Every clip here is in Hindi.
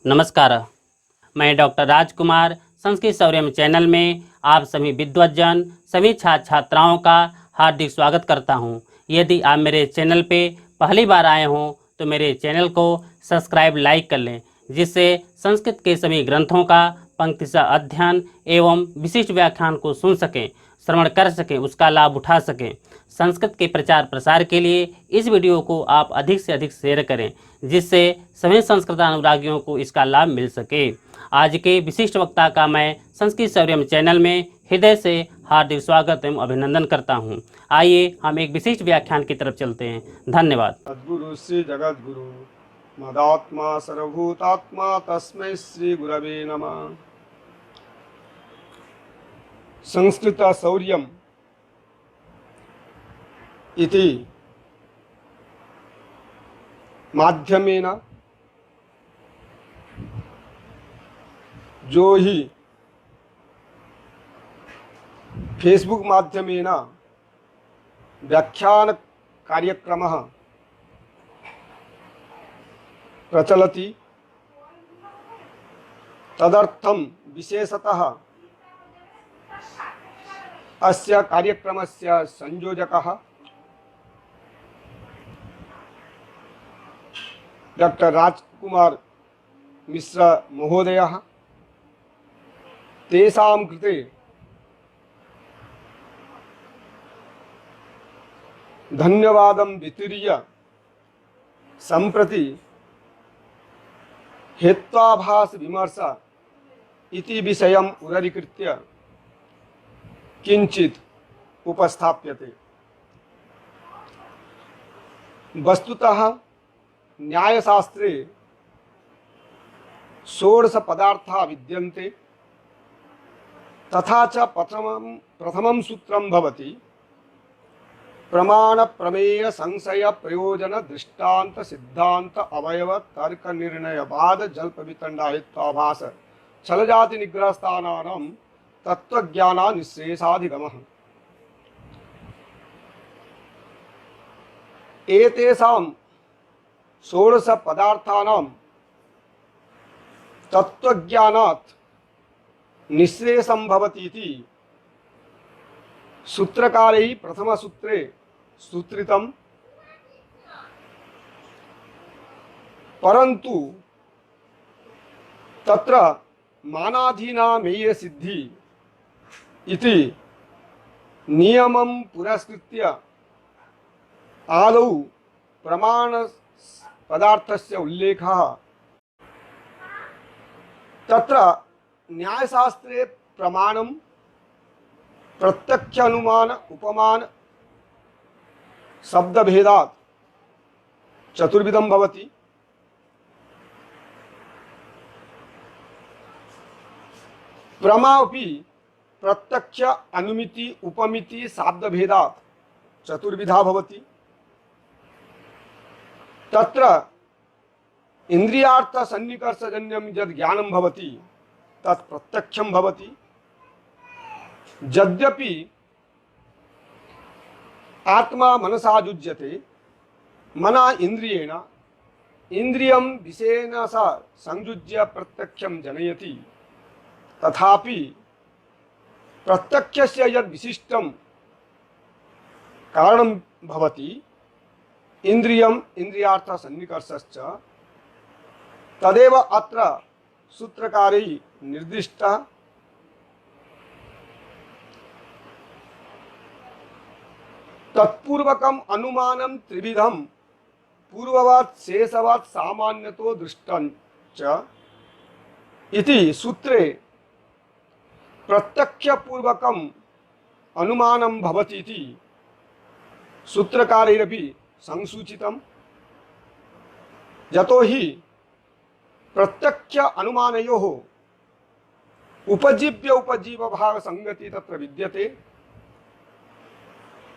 नमस्कार। मैं डॉक्टर राजकुमार संस्कृत सौर्यम चैनल में आप सभी विद्वज्जन सभी छात्र छात्राओं का हार्दिक स्वागत करता हूं। यदि आप मेरे चैनल पे पहली बार आए हों तो मेरे चैनल को सब्सक्राइब लाइक कर लें, जिससे संस्कृत के सभी ग्रंथों का पंक्तिशः अध्ययन एवं विशिष्ट व्याख्यान को सुन सकें, श्रवण कर सकें, उसका लाभ उठा सकें। संस्कृत के प्रचार प्रसार के लिए इस वीडियो को आप अधिक से अधिक शेयर करें, जिससे सभी संस्कृत अनुरागियों को इसका लाभ मिल सके। आज के विशिष्ट वक्ता का मैं संस्कृत सौर्यम चैनल में हृदय से हार्दिक स्वागत एवं अभिनंदन करता हूं। आइए हम एक विशिष्ट व्याख्यान की तरफ चलते हैं। धन्यवाद। सद्गुरु श्री जगद्गुरु मदात्मा सर्वभूतात्मा तस्मै श्री गुरवे नमः। संस्कृत शौर्यम इति माध्यमेन जो ही फेसबुक माध्यमेन व्याख्यान कार्यक्रमः प्रचलति, तदर्थं विशेषतः अस्य कार्यक्रमस्य संयोजकः डॉक्टर राजकुमार मिश्र महोदयः। तेषां कृते धन्यवादं वितीर्य सम्प्रति हेत्वाभास विमर्श इति विषयम् उदरीकृत्य किंचित उपस्थाप्यते। वस्तुतः न्यायशास्त्रे षोडश पदार्था विद्यन्ते, तथा च प्रथमं सूत्रं भवति प्रमाण प्रमेय संशय प्रयोजन दृष्टांत सिद्धांत अवयव तर्क निर्णय वाद जल्प वितंडा हेत्वाभास छल जाति निग्रह स्थानानां तत्वज्ञाना निःशेषाधिगमः। एतेषां षोडश पदार्थानां तत्वज्ञानात् निःशेषं भवति इति सूत्रकारैः प्रथम सूत्रे सूत्रितं, परन्तु तत्र मानाधीनामेय सिद्धि इति नियमं पुरस्कृत्य आदौ प्रमाण पदार्थस्य उल्लेखः। तत्र न्यायशास्त्रे प्रमाणं प्रत्यक्ष अनुमान उपमान शब्दभेदात् चतुर्विधं भवति। प्रमा अपि प्रत्यक्ष अनुमिति उपमिति शब्दभेदात् चतुर्विधा भवति। तत्र इंद्रियार्थ सन्निकर्षजन्यं यद् ज्ञानं भवति तत् प्रत्यक्षं भवति। यद्यपि आत्मा मनसा युज्यते, मना इंद्रियेण इंद्रियं विषयेण सह संयुज्य प्रत्यक्षं जनयति, तथापि प्रत्यक्षस्य यद् विशिष्टं कारणं भवति इंद्रियम् इंद्रियार्थ सन्निकर्षश्च, तदेव अत्र सूत्रकारैः निर्दिष्टः। तत्पूर्वकम् अनुमानं त्रिविधं पूर्ववत् शेषवत् सामान्यतो दृष्टं च इति सूत्रे प्रत्यक्षपूर्वकम् अनुमानं भवति इति सूत्रकारैरपि संसूचितम्। यतो हि प्रत्यक्ष अनुमानयोः उपजीव्य उपजीव भाव संगति तत्र विद्यते।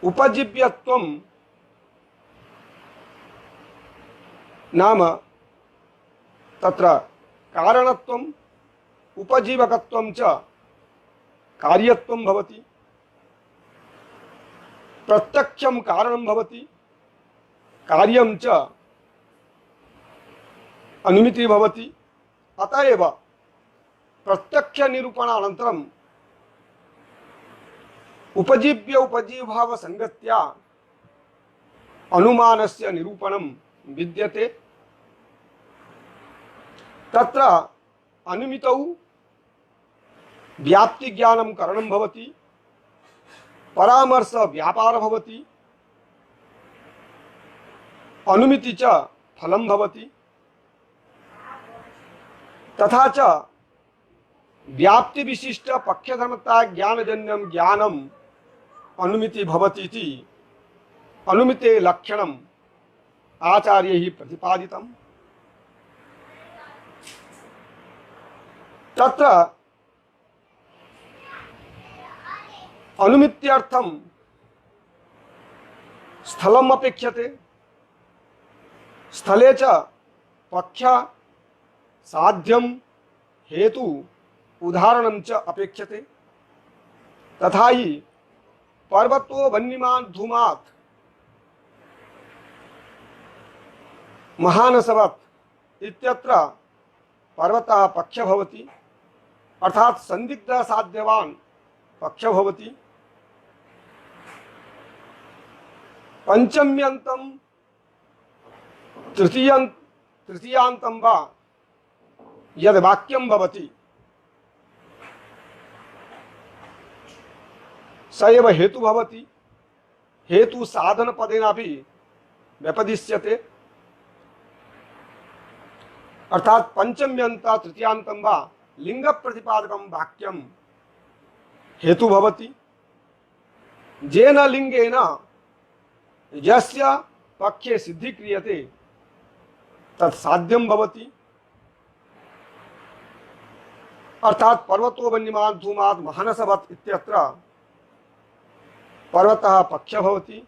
उपजीव्यत्वं नाम तत्र कारणत्वं, उपजीवकत्वं च कार्यत्वं भवति। प्रत्यक्षं कारणं भवति, कार्यं च अनुमिति भवति। अतएव प्रत्यक्ष निरूपण अनन्तरम् उपजीव्य उपजीवभाव संगत्या अनुमानस्य निरूपणं विद्यते। तत्र अनुमितौ व्याप्ति ज्ञानं करणं भवति, परामर्श व्यापार भवति, अनुमिति च फलं भवति, तथा च व्याप्ति विशिष्ट पक्षधर्मता ज्ञानजन्यं ज्ञानम् अनुमिति भवति इति अनुमिते लक्षणम् आचार्यैः प्रतिपादितम्। तत्र अनुमित्यर्थं स्थलम् अपेक्षते, स्थले च पक्ष साध्यं हेतु उदाहरणं च अपेक्षते। तथा ही पर्वतो वह्निमान् धूमात् महानसवत् इत्यत्र पर्वतः पक्ष भवति, अर्थात संदिग्ध साध्यवान् पक्ष भवति। पंचम्यन्तं तृतीयांतं वा यद् वाक्यं भवति स एव हेतु भवति। हेतु साधन पदेनापि व्यपदिश्यते, अर्थात पंचम्यंत तृतीयांतं वा लिंग प्रतिपादकं वाक्यं हेतु भवति। जेन लिंगेन यस्य पक्षे सिद्धि क्रियते तत् साध्यं भवति। अर्थात पर्वतो वह्निमान् धूमात् महानसवत् इत्यत्र पर्वतः पक्ष भवति,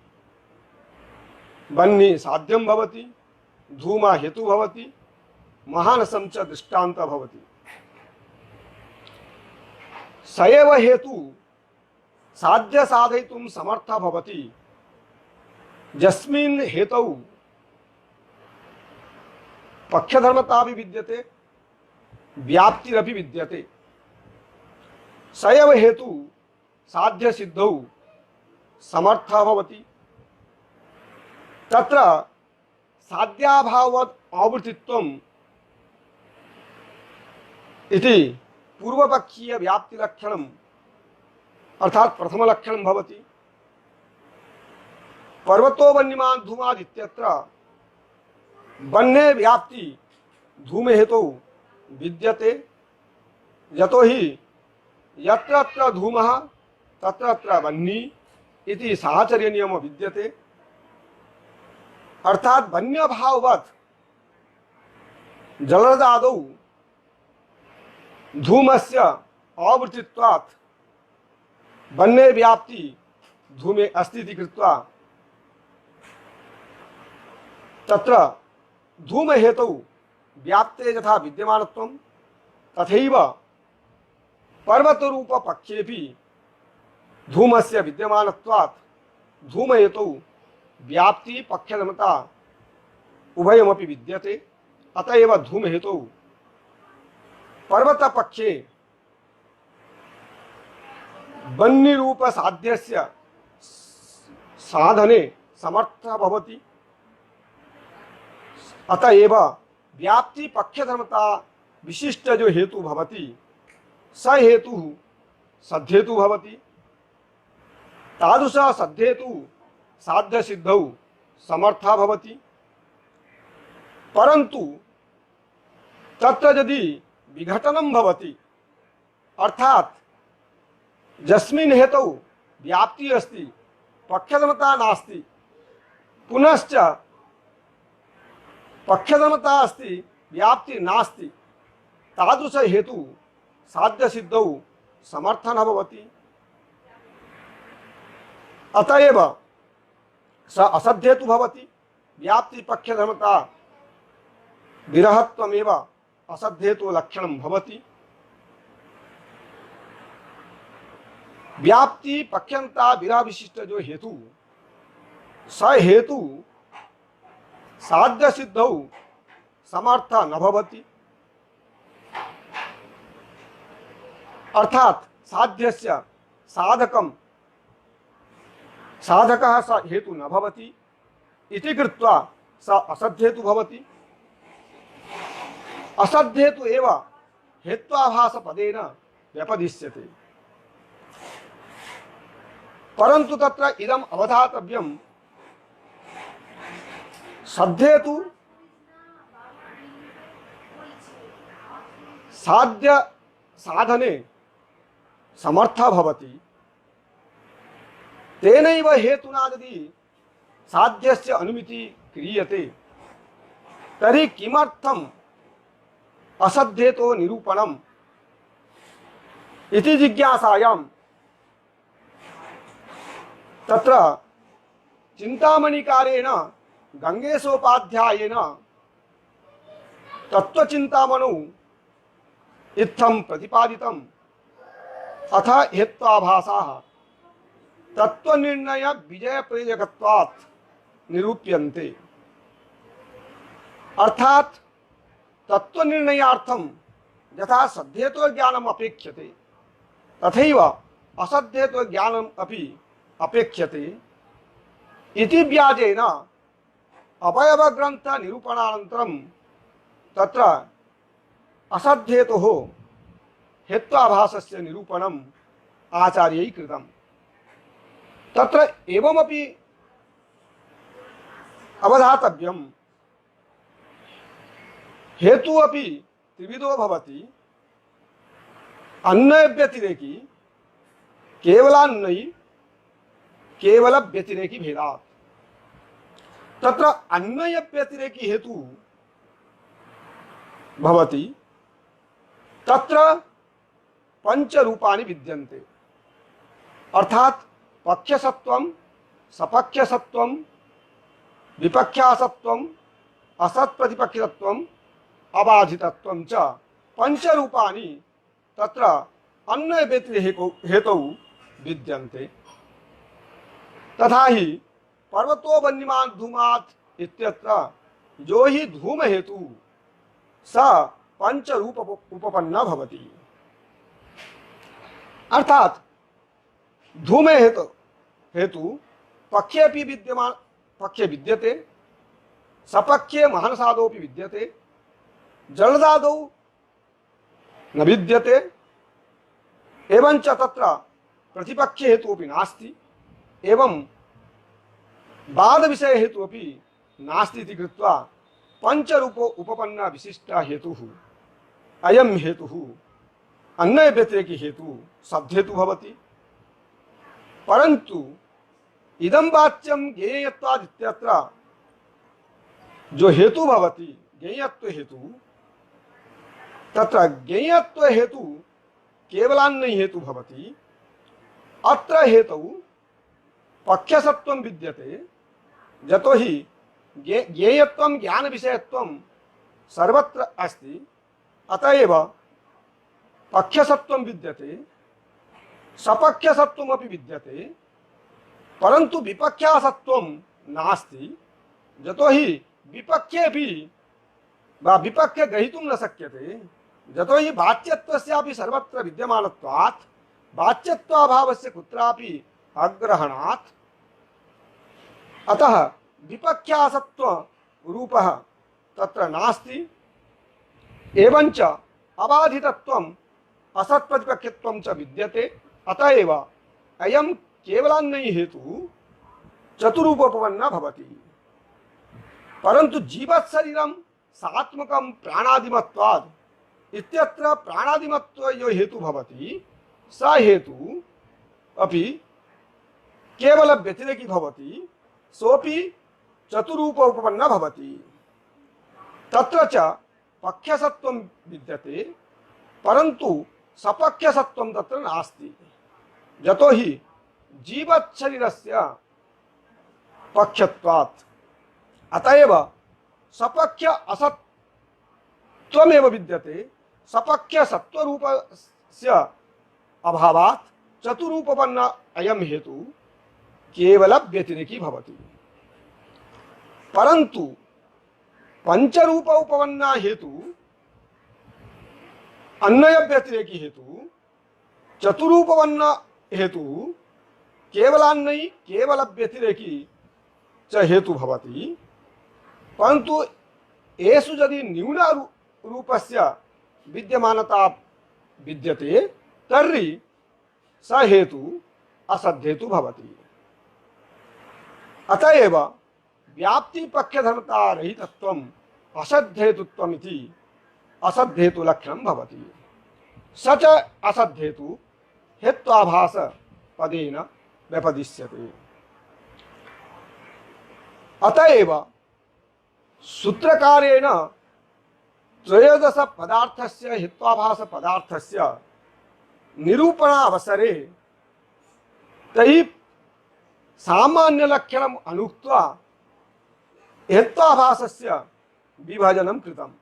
वह्नि साध्यं भवति, धूम हेतु भवति, महानसं च दृष्टान्त भवति। स एव हेतु साध्य साधयितुं समर्थ भवति, यस्मिन् हेतौ पक्षधर्मतापि विद्यते, व्याप्तिरपि विद्यते। स एव हेतु साध्य सिद्धौ समर्थ भवति। तत्र साध्याभाववत् आवृत्तित्वम् इति पूर्वपक्षीय व्याप्ति लक्षणम् अर्थात प्रथम लक्षणं भवति। पर्वतो वह्निमान् धूमात् इत्यत्र वह्ने व्याप्ति धूम हेतु विद्यते, यतो हि यत्र धूमः तत्र वह्नि इति साहचर्य नियम विद्यते। अर्थात वन्य भाववत् जलदादौ धूमस्य आवृत्तित्वात् वन्ने व्याप्ति धूमे अस्ति इति कृत्वा तत्र धूम हेतु व्याप्ते यथा विद्यमानत्वं तथैव पर्वत रूप पक्षेपि धूमस्य विद्यमानत्वात् धूम हेतु व्याप्ति पक्षधर्मता उभयमपि विद्यते। अतएव धूम हेतु पर्वत पक्षे वह्नि रूप साध्यस्य साधने समर्थ भवति। अतएव व्याप्ति पक्षधर्मता विशिष्ट जो हेतु भवति स हेतु सद्धेतु भवति। तादृश सद्धेतु साध्य सिद्धौ समर्था भवति। परंतु तत्र यदि विघटनं भवति, अर्थात यस्मिन् हेतौ व्याप्ति अस्ति पक्षधर्मता नास्ति, पुनश्च पक्षधर्मता अस्ति व्याप्ति नास्ति, तादृश हेतु साध्य सिद्धौ समर्थ न भवति। अतएव स असद्धेतु भवति। व्याप्ति पक्षधर्मता विरहत्वमेव असद्धेतु लक्षणं भवति। व्याप्ति पक्षंता विरह विशिष्ट जो हेतु स हेतु साध्य सिद्धौ समर्थ न भवति। अर्थात साध्यस्य साधकं साधकः स हेतु न भवति इति कृत्वा स असद्धेतु भवति। असद्धेतु एव हेत्वाभासपदेन व्यपदिश्यते। परन्तु तत्र इदम् अवधातव्यं, सद्धेतु साध्य साधने समर्थ भवति, तेनैव हेतुना यदि साध्यस्य अनुमिति क्रियते तर्हि किमर्थम् असद्धेतो निरूपणम् इति जिज्ञासायां तत्र चिन्तामणिकारेण गंगेशोपाध्यायेन तत्त्वचिन्तामणौ इत्थं प्रतिपादितम्। अथ हेत्वाभासाः तत्त्वनिर्णय विजयप्रयोजकत्वात् निरूप्यन्ते। अर्थात तत्त्वनिर्णयार्थं यथा सद्धेतो ज्ञानम् अपेक्ष्यते तथैव असद्धेतो ज्ञानम् अपि अपेक्ष्यते इति व्याजेन अवयवग्रन्थ निरूपणानन्तरं तत्र असद्धेतोः हेत्वाभासस्य निरूपणम् आचार्यैः कृतम्। तत्र एवमपि अवधातव्यं, हेतु अपि त्रिविधो भवति। अन्वय व्यतिरेकी, केवलान्वयी, केवल व्यतिरेकी भेदात्। तत्र अन्वय व्यतिरेकी हेतु भवति, तत्र पंच रूपाणि विद्यन्ते। अर्थात पक्षसत्वं, सपक्षसत्वं, विपक्षासत्वं, असत्प्रतिपक्षसत्वं, अबाधितत्वं च पंच रूपाणि तत्र अन्वय व्यतिरेकी हेतौ विद्यन्ते। तथा ही पर्वतो वन्यमान् धूमात् इत्यत्र जो ही धूम हेतु स पंच रूप उपपन्न भवति। अर्थात धूम हेतु पक्षे अपि विद्यमान, पक्षे विद्यते, सपक्षे महानसादौ अपि विद्यते, जलदादौ न विद्यते, एवं च तत्र प्रतिपक्षे हेतु अपि नास्ति, एवं बाद विषय हेतु अपि नास्ति इति कृत्वा पंचरूपो उपपन्न विशिष्ट हेतुः अयं हेतुः अन्वय व्यतिरेकी हेतु सद्धेतु भवति। परंतु इदं वाच्यं ज्ञेयत्वाद् इत्यत्र जो हेतु भवति ज्ञेयत्व हेतु, तत्र ज्ञेयत्व हेतु केवलान्वयी हेतु भवति। अत्र हेतु पक्षसत्वं विद्यते, यतो हि ज्ञेयत्वं ज्ञान विषयत्वं सर्वत्र अस्ति, अतएव पक्षसत्वं विद्यते, सपक्षसत्वमपि विद्यते, परंतु विपक्षासत्वं नास्ति, यतो हि विपक्षेपि वा विपक्षे ग्रहीतुं न शक्यते, यतो हि वाच्यत्वस्यापि सर्वत्र विद्यमानत्वात् वाच्यत्वाभावस्य कुत्रापि अग्रहणात्, अतः विपक्षासत्व रूपः तत्र नास्ति। एवंच अबाधितत्वम् असत्प्रतिपक्षत्वं च विद्यते, अतएव अयं केवलान्वयी हेतुः चतुरूपोपपन्ना भवति। परंतु जीवशरीरं सात्मकं प्राणादिमत्वाद् इत्यत्र प्राणादिमत्व यो हेतु भवति स हेतु अपि केवल व्यतिरेकी भवति, सोपि चतुरूपोपपन्ना भवति। तत्र च पक्षसत्वं विद्यते, परंतु सपक्षसत्वं तत्र नास्ति, यतो हि जीवशरीरस्य पक्षत्वात्। अतएव सपक्ष असत्त्वमेव विद्यते, सपक्ष सत्वरूपस्य अभावात् चतुरूपपन्न अयं हेतु केवल व्यतिरेकी भवति। परंतु पंचरूप उपपन्ना हेतु अन्वय व्यतिरेकी हेतु चतुरूपवन्न हेतु केवलान्नयी केवल व्यतिरेकी च हेतु भवति, परंतु एषु यदि न्यून रूपस्य विद्यमानता विद्यते तर्हि स हेतु असद्धेतु भवति। अतएव व्याप्ति पक्षधर्मता रहितत्वम् असद्धेतुत्वम् इति असद्धेतु लक्षणं भवति। स च असद्धेतु हेत्वाभास पदेन व्यपदिश्यते। अतएव सूत्रकारेण त्रयोदश पदार्थस्य हेत्वाभास पदार्थस्य निरूपणावसरे तैः सामान्य लक्षणम् अनुक्त्वा हेत्वाभासस्य विभजनं कृतम्।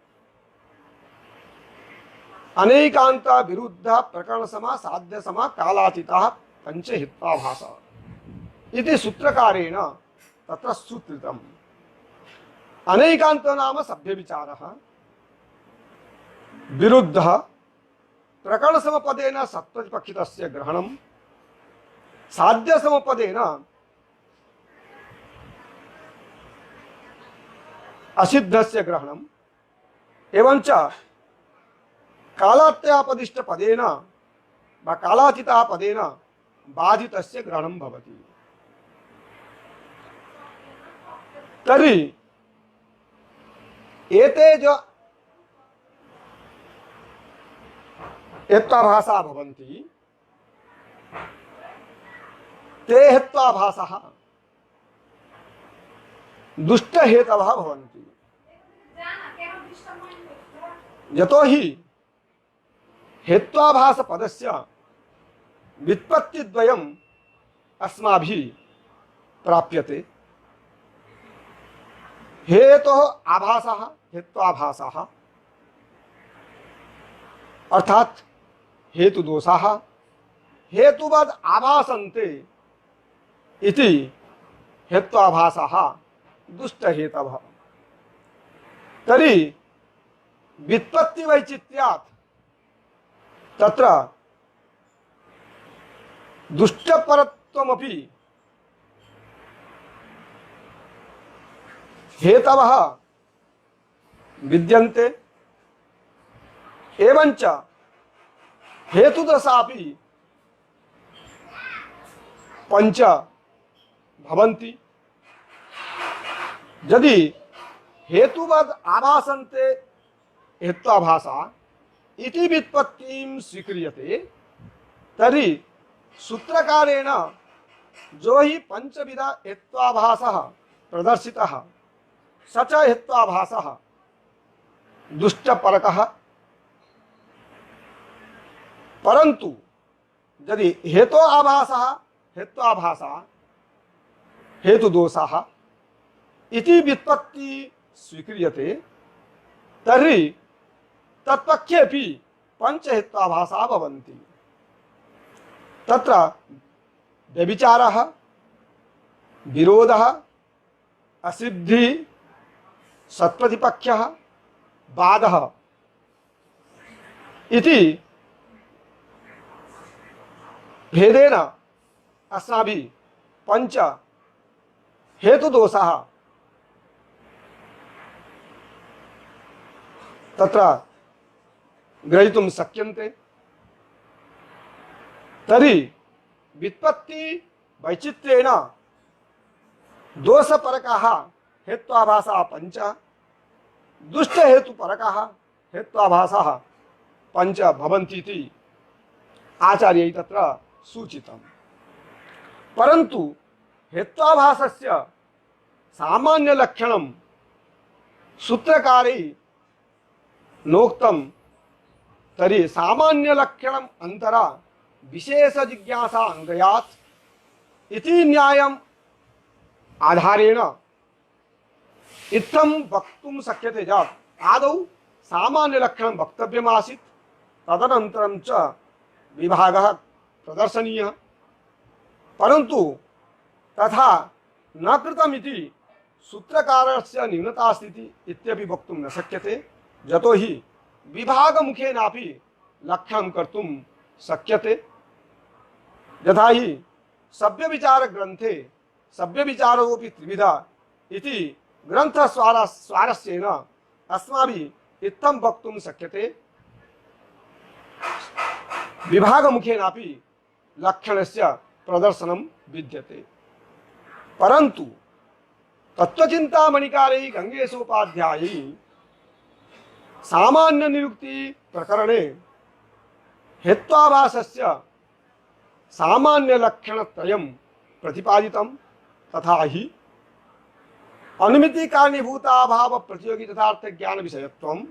अनेकान्त विरुद्ध प्रकरण समा साध्य समा कालातीतः पंच हेत्वाभास इति सूत्रकारेण तत्र सूत्रितम्। अनेकान्त नाम सभ्य विचारः, विरुद्ध प्रकरण समपदेन सत्त्वपक्षितस्य ग्रहणं, साध्य समपदेन असिद्धस्य ग्रहणम्, एवञ्च कालात्यपदिष्ट पदेन वा कालातीतः पदेन बाधितस्य ग्रहणं भवति। तर्हि एते च हेत्वाभासा भवन्ति, ते हेत्वाभासः दुष्टहेतवः भवन्ति। यतो हि हेत्वाभास पदस्य व्युत्पत्तिद्वयम् अस्माभिः प्राप्यते। हेतोः आभासः हेत्वाभासः, अर्थात हेतुदोषाः हेतुवद् आभासन्ते इति हेत्वाभासः दुष्टहेतवः। तर्हि व्युत्पत्तिवैचित्र्यात् तत्र दुष्टपरत्वमपि हेतवः विद्यन्ते, एवञ्च हेतुदशापि पंच भवन्ति। यदि हेतुवद् आभासन्ते हेत्वाभासा इति व्युत्पत्तिं स्वीक्रियते तर्हि सूत्रकारेण जो हि पंचविध हेत्वाभासः प्रदर्शितः स च हेत्वाभासः दुष्टपरकः। परंतु यदि हेतो आभासः हेत्वाभासः हेतुदोषाः इति व्युत्पत्ति स्वीक्रियते तर्हि तत्पक्षेपि पंचहेत्वाभासा भवन्ति। तत्र व्यभिचारः, विरोधः, असिद्धि, सत्प्रतिपक्षः, बाधः इति भेदेन अस्माभिः पंच हेतुदोषाः तत्र ग्रहीतुं शक्यन्ते। तर्हि व्युत्पत्ति वैचित्र्येण दोषपरकाः हेत्वाभासः पंच, दुष्टहेतुपरकाः हेत्वाभासः पंच भवन्तीति आचार्यैः तत्र सूचितम्। परन्तु हेत्वाभासस्य सामान्य लक्षणं सूत्रकारैः नोक्तं तर्हि सामान्य लक्षणम् अंतरा विशेष जिज्ञासा अनुदयात् इति न्यायम् आधारेण इत्थं वक्तुं शक्यते यत् आदौ सामान्य लक्षणं वक्तव्यमासीत्, तदनन्तरं च विभागः प्रदर्शनीयः, परन्तु तथा न कृतमिति सूत्रकारस्य न्यूनतास्ति इत्यपि वक्तुं न शक्यते। यतो हि विभागमुखेनापि लक्षणं कर्तुं शक्यते। यथा हि सभ्य विचार ग्रंथे सभ्य विचारोपि त्रिविधा इति ग्रंथ स्वारस्येन अस्माभिः इत्थं वक्तुं शक्यते। विभागमुखेनापि लक्षणस्य प्रदर्शनं विद्यते। परन्तु तत्त्वचिन्तामणिकारैः गङ्गेशोपाध्यायैः सामान्य निरुक्ति प्रकरणे हेत्वाभासस्य सामान्य लक्षणत्रयं प्रतिपादितं। तथा हि अनुमिति कारणीभूताभाव प्रतियोगी तथार्थ ज्ञान विषयत्वम्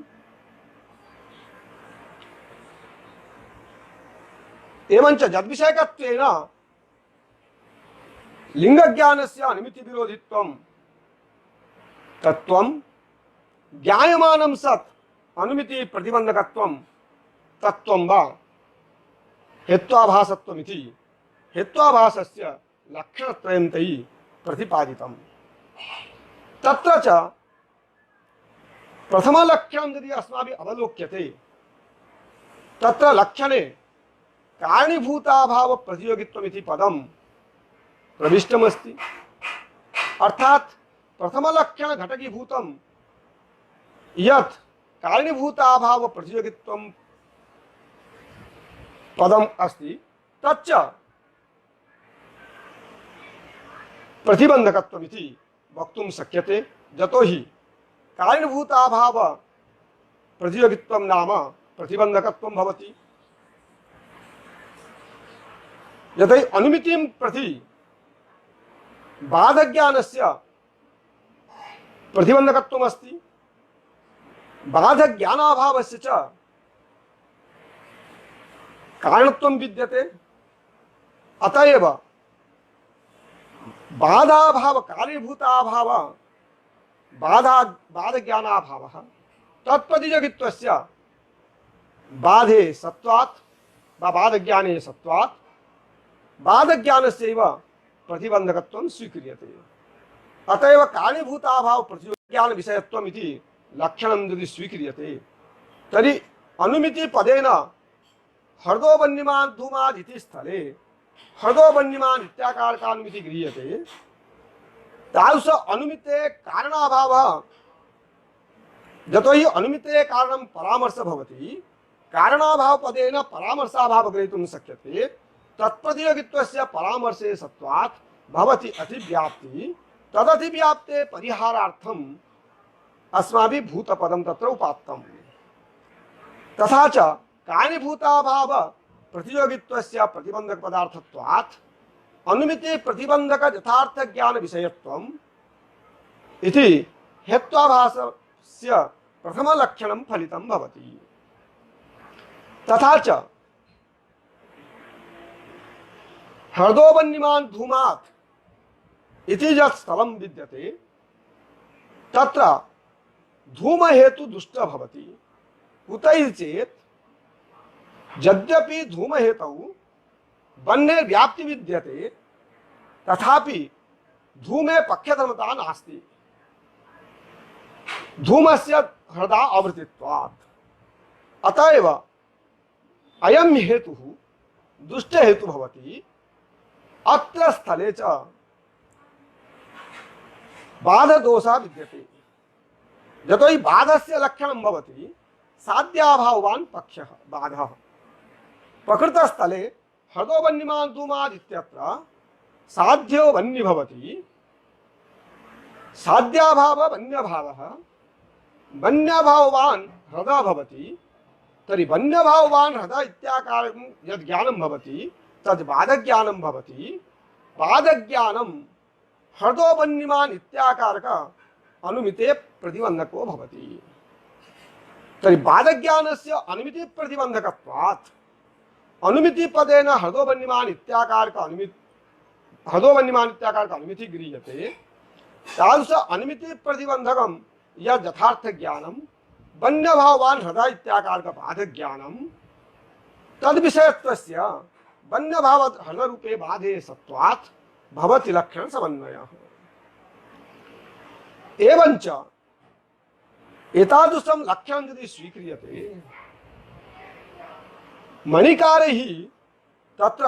एवञ्च जद्विषयकत्वेन लिंग ज्ञानस्य अनुमिति विरोधित्वं तत्त्वं ज्ञायमानं सत् अनुमिति प्रतिबंधकत्वं तत्त्वं वा हेत्वाभासत्वमिति हेत्वाभासस्य लक्षणत्रयं तैः प्रतिपादितम्। तत्र च प्रथमलक्षणं यदि अस्माभिः अवलोक्यते तत्र लक्षणे कारणीभूताभाव प्रतियोगित्वमिति पदं प्रविष्टमस्ति। अर्थात् प्रथमलक्षण घटकीभूतं यत् कारणीभूताभाव प्रतियोगित्वं पदम् अस्ति तच्च प्रतिबंधकत्वमिति वक्तुं शक्यते। यतो हि कारणीभूताभाव प्रतियोगित्वं नाम प्रतिबंधकत्वं भवति। यतै अनुमितिं प्रति बाधज्ञानस्य प्रतिबंधकत्वम् अस्ति, बाधज्ञानाभावस्य च कारणत्वं विद्यते। अतएव बाधाभाव कारणीभूताभाव बाधज्ञानाभावः तत्प्रतियोगित्वस्य बाधे सत्वात् वा बाधज्ञाने सत्वात् बाधज्ञानस्यैव प्रतिबंधकत्वं स्वीक्रियते। अतएव कारणीभूताभाव प्रतियोगिज्ञान विषयत्वम् इति लक्षणं यदि स्वीक्रियते तर्हि अनुमिति पदेन हृदो वन्यमान् धूमाद् इति स्थले हृदो वन्यमान् इत्याकारकानुमिति गृह्यते। तादृश अनुमिते कारणाभावः यतो हि अनुमिते कारणं परामर्श भवति, कारणाभाव पदेन परामर्शाभाव ग्रहीतुं शक्यते। तत्प्रतियोगित्वस्य परामर्शे सत्वात् भवति अतिव्याप्ति। तदतिव्याप्ते परिहारार्थम् अस्माभिः भूतपदं तत्र उपात्तम्। तथा च कारणीभूताभाव प्रतियोगित्वस्य प्रतिबंधक पदार्थत्वात् अनुमिति प्रतिबंधक यथार्थ ज्ञान विषयत्वम् इति हेत्वाभासस्य प्रथम लक्षणं फलितं भवति। तथा च हृदो वन्यमान् धूमात् इति यत् स्थलं विद्यते तत्र धूमहेतु दुष्ट भवति। कुतैः चेत् यद्यपि धूमहेतौ वह्नेर् व्याप्ति विद्यते तथापि धूमे पक्षधर्मता नास्ति, धूमस्य हृदा आवृत्तित्वात्। अतएव अयं हेतुः दुष्ट हेतु भवति। अत्र स्थले च बाधदोषः विद्यते। यतो हि बाधस्य लक्षणं भवति साध्याभाववान् पक्षः बाधः। प्रकृतस्थले हृदो वन्यमान् धूमाद् इत्यत्र साध्यो वन्य भवति, साध्याभाव वन्यभावः, वन्यभाववान् हृदः भवति। तर्हि वन्यभाववान् हृदः इत्याकारं यद् ज्ञानं भवति तद् बाधज्ञानं भवति। बाधज्ञानं हृदो वन्यमान् इत्याकारक अनुमिते प्रतिबंधको भवति। तर्हि बाधज्ञानस्य अनुमिति प्रतिबंधकत्वात् अनुमिति पदेन हृदो वन्यमान् इत्याकारक अनुमिति गृह्यते। तादृश अनुमिति प्रतिबंधकं यद् यथार्थ ज्ञानं वन्यभाववान् हृदः इत्याकारक बाधज्ञानं तद्विषयत्वस्य वन्यभाव हृदरूपे बाधे सत्वात् भवति लक्षण समन्वयः। एवञ्च एतादृशं लक्षणं यदि स्वीक्रियते मणिकारैः तत्र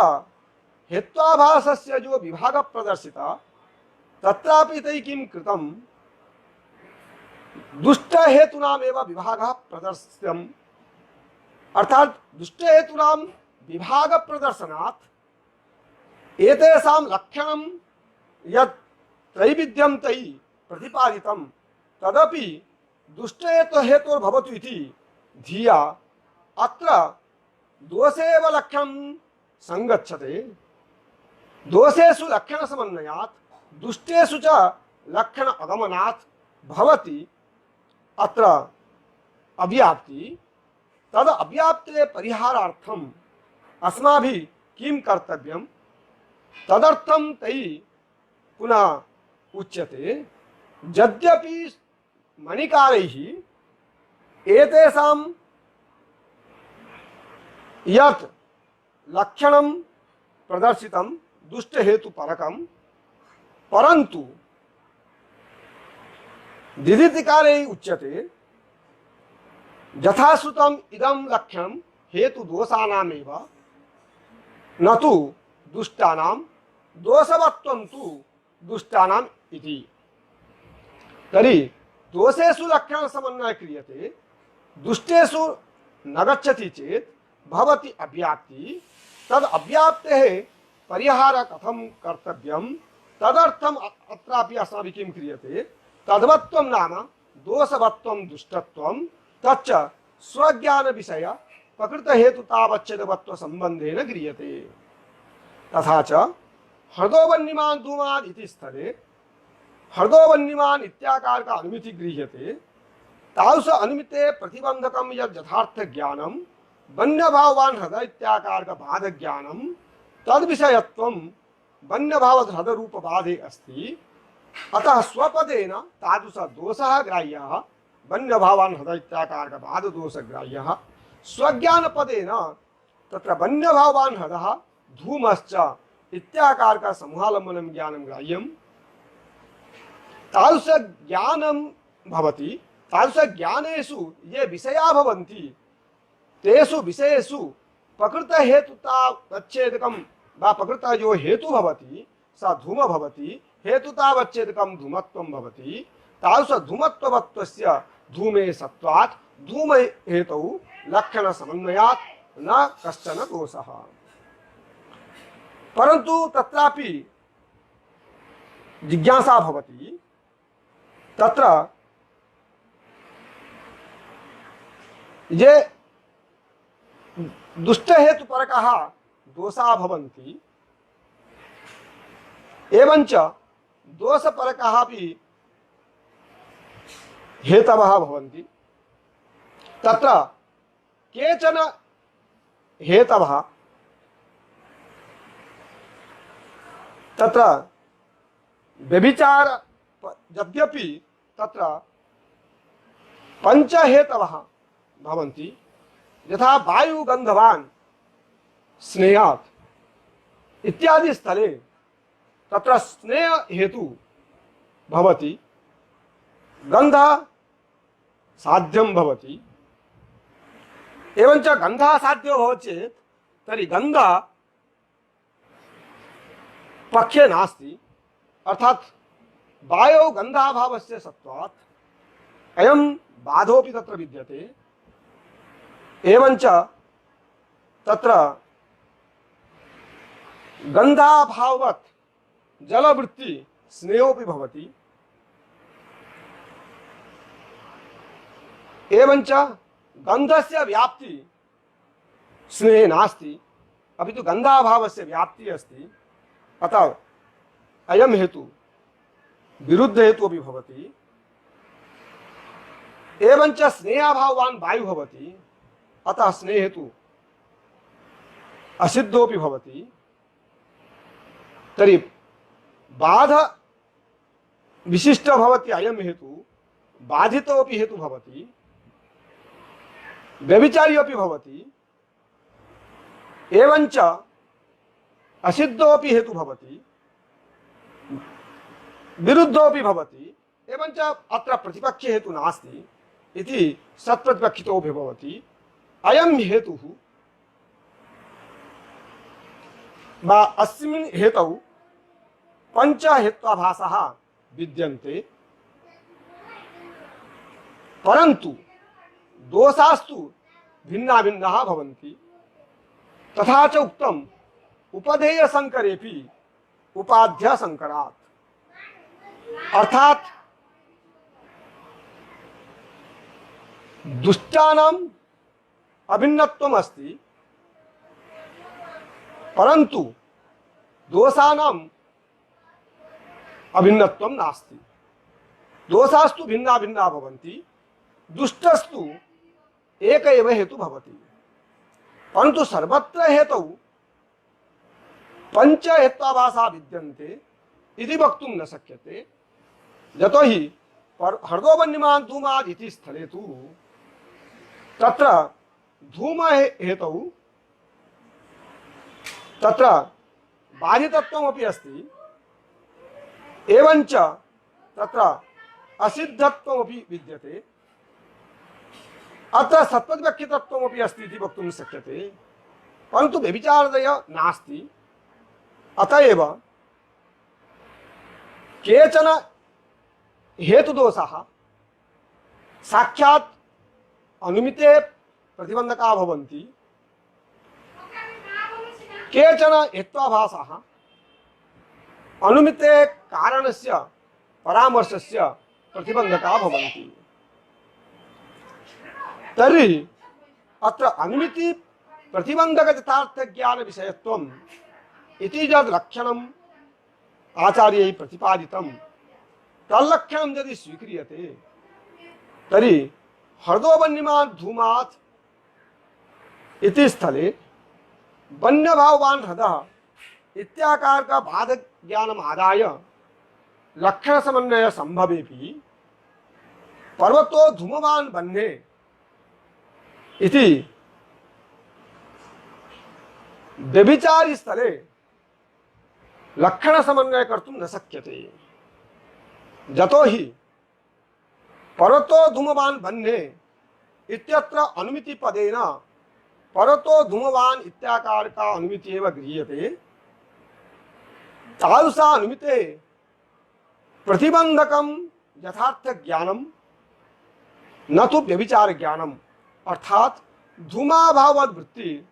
हेत्वाभासस्य जो विभाग प्रदर्शिता तत्रापि तै किं कृतं दुष्ट हेतुनामेव विभागः प्रदर्शितम् अर्थात दुष्ट हेतुनां विभाग प्रदर्शनात् एतेषां लक्षणं यत् त्रैविध्यं तै प्रतिपादितं तदपि दुष्ट हेतुर्भवतु इति धिया अत्र दोषेव लक्षणं संगच्छते दोषेषु लक्षण समन्वयात् दुष्टेषु च लक्षण अगमनात् भवति अत्र अव्याप्ति तद अव्याप्ते परिहारार्थम अस्माभिः किं कर्तव्यं तदर्थं तै पुनः उच्यते यद्यपि मणिकारैः एतेषां यत् लक्षणं प्रदर्शितं दुष्ट हेतु परकं परंतु दिदितिकारैः उच्यते यथाश्रुतम् इदं लक्षणं हेतु दोषानामेव न तु दुष्टानां दोषवत्वं तु दुष्टानाम् इति तर्हि दोषेषु लक्षण समन्वय क्रियते दुष्टेषु न गच्छति चेत् भवति अव्याप्ति तद अव्याप्तेः परिहार कथं कर्तव्यं तदर्थम् अत्रापि अस्माभिः किं क्रियते तद्वत्वं नाम दोषवत्वं दुष्टत्वं तच्च स्वज्ञान विषय प्रकृत हेतुतावच्छेदवत्व संबंधेन क्रियते तथा च हृदोवन्यमान धूमान् इति स्थले हृदोवन्यमान इत्याकार का अनुमिति गृह्यते तादृश अनुमिते प्रतिबंधकं यद् यथार्थ ज्ञानं वन्यभावान् हृदय इत्याकार का बाध ज्ञानं तद विषयत्वं वन्यभाव हृदय रूप बाधे अस्ति अतः स्वपदेन तादृश दोषः ग्राह्यः वन्यभावान् हृदय इत्याकार का बाध दोष ग्राह्यः स्वज्ञान पदेन तत्र वन्यभावान् हृदयः धूमश्च इत्याकार का समूहालंबनं ज्ञानं ग्राह्यं तादृश ज्ञानं भवति तादृश ज्ञानेषु ये विषया भवन्ति तेषु विषयेषु प्रकृत हेतुतावच्छेदकं वा प्रकृत जो हेतु भवति स धूम भवति हेतुतावच्छेदकं धूमत्वं भवति तादृश धूमत्ववत्वस्य धूमे सत्वात् धूम हेतौ लक्षण समन्वयात् न कश्चन दोषः परंतु तत्रापि जिज्ञासा भवति तत्र ये दुष्ट हेतु परकः दोषा भवन्ति एवंच दोष परकः अपि हेतवः भवन्ति तत्र केचन हेतवः तत्र व्यभिचार यद्यपि तत्र पंच हेतवः भवन्ति यथा वायुगंधवान् स्नेहात् इत्यादि स्थले तत्र स्नेह हेतु भवति गंध साध्यं भवति एवंच गंधः साध्यो भवति चेत् तर्हि गंध पक्षे नास्ति अर्थात वायौ गंधाभावस्य सत्वात् अयं बाधोपि तत्र विद्यते एवंच तत्र गंधाभाववत् जलवृत्ति स्नेहोपि भवति एवंच गंधस्य व्याप्ति स्नेहे नास्ति अपितु गंधाभावस्य व्याप्ति अस्ति अतः अयं हेतु विरुद्ध हेतु अपि भवति एवंच स्नेहाभावान् वायु भवति अतः स्नेह हेतु असिद्धोपि भवति तर्हि बाध विशिष्ट भवति अयं हेतु बाधितोपि हेतु भवति व्यभिचारी अपि भवति एवंच असिद्धोपि हेतु भवति विरुद्धोपि भवति एवंच अत्र प्रतिपक्ष हेतु नास्ति इति सत्प्रतिपक्षितोपि भवति अयं हेतुः वा अस्मिन् हेतौ पंचहेत्वाभासः विद्यन्ते, परन्तु दोषास्तु भिन्ना भिन्नाः भवन्ति। तथा च उक्तम् उपधेय संकरेपि उपाध्य संकरात्, अर्थात दुष्टानाम् अभिन्नत्वम् अस्ति, परन्तु दोषानाम् अभिन्नत्वं नास्ति। दोषास्तु भिन्ना भिन्ना भवन्ति, दुष्टस्तु एक एव हेतु भवति, परन्तु सर्वत्र हेतौ पंचहेत्वाभासा विद्यन्ते इति वक्तुं न शक्यते। यतो हि हृदोपन्यमान् धूमाद् इति स्थले तु तत्र धूम हेतौ तत्र बाधितत्वमपि अस्ति, एवञ्च तत्र असिद्धत्वमपि विद्यते, अत्र सत्त्वव्यक्तित्वमपि अस्ति इति वक्तुं शक्यते, परन्तु व्यभिचारदय नास्ति। अतएव केचन हेतुदोषाः साक्षात् अनुमिते प्रतिबंधका भवन्ति, केचन हेत्वाभासाः अनुमिते कारणस्य परामर्शस्य प्रतिबंधका भवन्ति। तर्हि अत्र अनुमिति प्रतिबंधक यथार्थ ज्ञान विषयत्वम् इति यद् लक्षणम् आचार्यैः प्रतिपादितं, तल्लक्षणं यदि स्वीक्रियते तर्हि हृदोपन्यमान् धूमात् इति स्थले वन्यभाववान् हृदः इत्याकार का बाधक ज्ञानम् आदाय लक्षण समन्वय संभवेपि पर्वतो धूमवान् वह्ने इति व्यभिचारी स्थले लक्षण समन्वय कर्तुं न शक्यते। यतो हि पर्वतो धूमवान् वह्ने इत्यत्र अनुमिति पदेन पर्वतो धूमवान् इत्याकार का अनुमिति एव गृह्यते। तादृशा अनुमिते प्रतिबंधकम यथार्थ ज्ञानम न तो व्यभिचार ज्ञानम, अर्थात धूमाभाववद् वृत्ति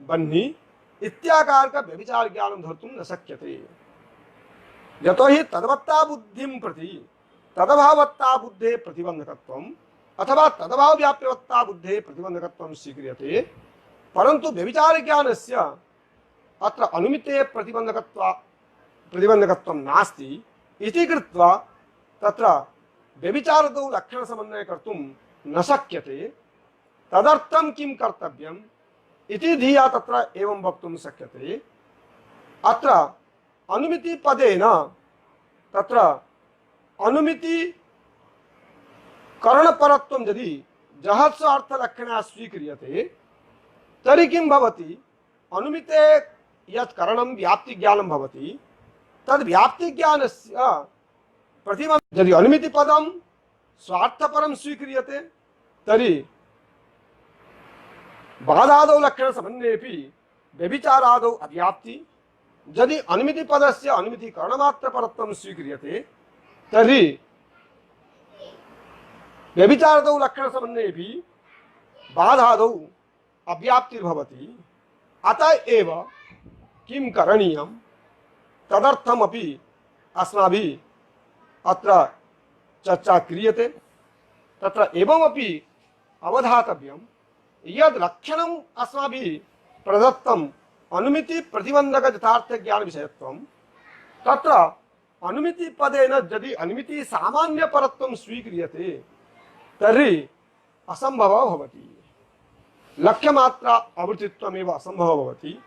बन्ही इत्याकार का व्यभिचार ज्ञानम धर्तुं न शक्यते। यतो हि तद्वत्ता बुद्धिं प्रति तदभावत्ता बुद्धे प्रतिबंधकत्वम् अथवा तदभाव व्याप्यवत्ता बुद्धे प्रतिबंधकत्वं स्वीक्रियते, परंतु व्यभिचार ज्ञानस्य अत्र अनुमिते प्रतिबंधकत्वं नास्ति इति कृत्वा तत्र व्यभिचारदौ लक्षण समन्वय कर्तुं न शक्यते। तदर्थं किं कर्तव्यम् इति धिया तत्र एवं वक्तुं शक्यते। अत्र अनुमिति पदेन तत्र अनुमिति करणपरत्वं यदि जहत्स अर्थलक्षणा स्वीक्रियते तर्हि किं भवति, अनुमिते यत् करणं व्याप्ति ज्ञानं भवति तद् व्याप्ति ज्ञानस्य प्रतिबंध यदि अनुमिति पदं स्वार्थपरं स्वीक्रियते तर्हि बाधादौ लक्षण समन्वयेपि व्यभिचारादौ अव्याप्ति, यदि अनुमिति पदस्य अनुमिति करणमात्र परत्वं स्वीक्रियते तर्हि व्यभिचारादौ लक्षण समन्वयेपि बाधादौ अव्याप्तिर्भवति। अतः एव किं करणीयं तदर्थमपि अस्माभिः अत्र चर्चा क्रियते। तत्र एवमपि अवधातव्यं यद् लक्षणम् अस्माभिः प्रदत्तम् अनुमिति प्रतिबंधक यथार्थ ज्ञान विषयत्वं, तत्र अनुमिति पदेन यदि अनुमिति सामान्य परत्वं स्वीक्रियते तर्हि असंभवः भवति, लक्ष्यमात्रा आवृत्तित्वमेव असंभवः भवति।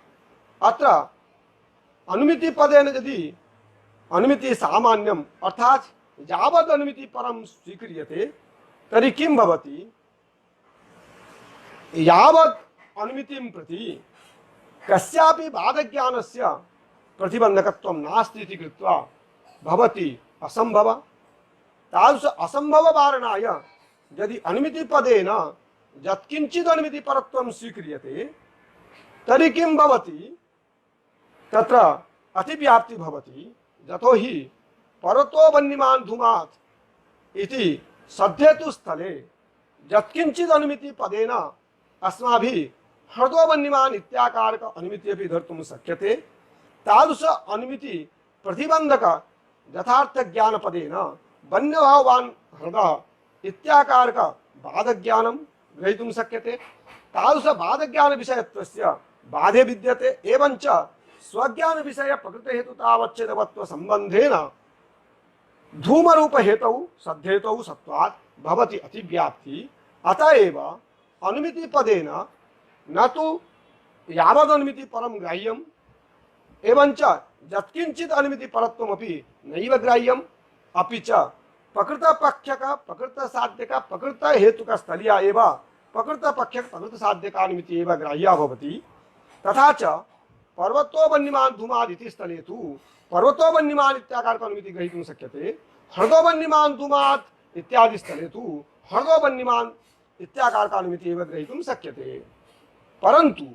अत्र अनुमिति पदेन यदि अनुमिति सामान्यम् अर्थात यावत् अनुमिति परं स्वीक्रियते तर्हि किं भवति, यावत् अनुमितिं प्रति कस्यापि बाधज्ञानस्य प्रतिबंधकत्वं नास्ति इति कृत्वा भवति असंभव। तादृश असंभव वारणाय यदि अनुमिति पदेन यत्किंचित् अनुमिति परत्वं स्वीक्रियते तर्हि किं भवति, तत्र अतिव्याप्ति भवति। यतो हि परतो वह्निमान् धूमात् इति सद्धेतु स्थले यत्किंचित् अनुमिति पदेन अस्माभिः हृदो वह्निमान् इत्याकारक अनुमिति अपि धर्तुं शक्यते। तादृश अनुमिति प्रतिबंधक यथार्थ ज्ञान पदेन वन्यभावान् हृदः इत्याकारक बाध ज्ञानं ग्रहीतुं शक्यते। तादृश बाध ज्ञान विषयत्वस्य बाधे विद्यते। एवं च स्वज्ञान विषय प्रकृत हेतुतावच्छेदवत्व संबंधेन धूम रूप हेतौ सद्धेतौ सत्वात् भवति अतिव्याप्ति। अतएव अनुमिति पदेन न तो यावदनुमिति परम ग्राह्यम एवं च यत्किंचित् अनुमिति परत्वमपि नैव ग्राह्यम अपि च प्रकृत पक्षक प्रकृत साध्यक प्रकृत हेतुक स्थलीया एव प्रकृत पक्षक प्रकृत साध्यक अनुमिति एव ग्राह्या भवति। तथा च पर्वतो वह्निमान् धूमात् इति स्थले तु पर्वतो वह्निमान् इत्याकारक अनुमिति ग्रहीतुं शक्यते। हृदो वह्निमान् धूमात् इत्यादि स्थले तु हृदो वह्निमान् इत्याकारक अनुमिति एव ग्रहीतुं शक्यते। परंतु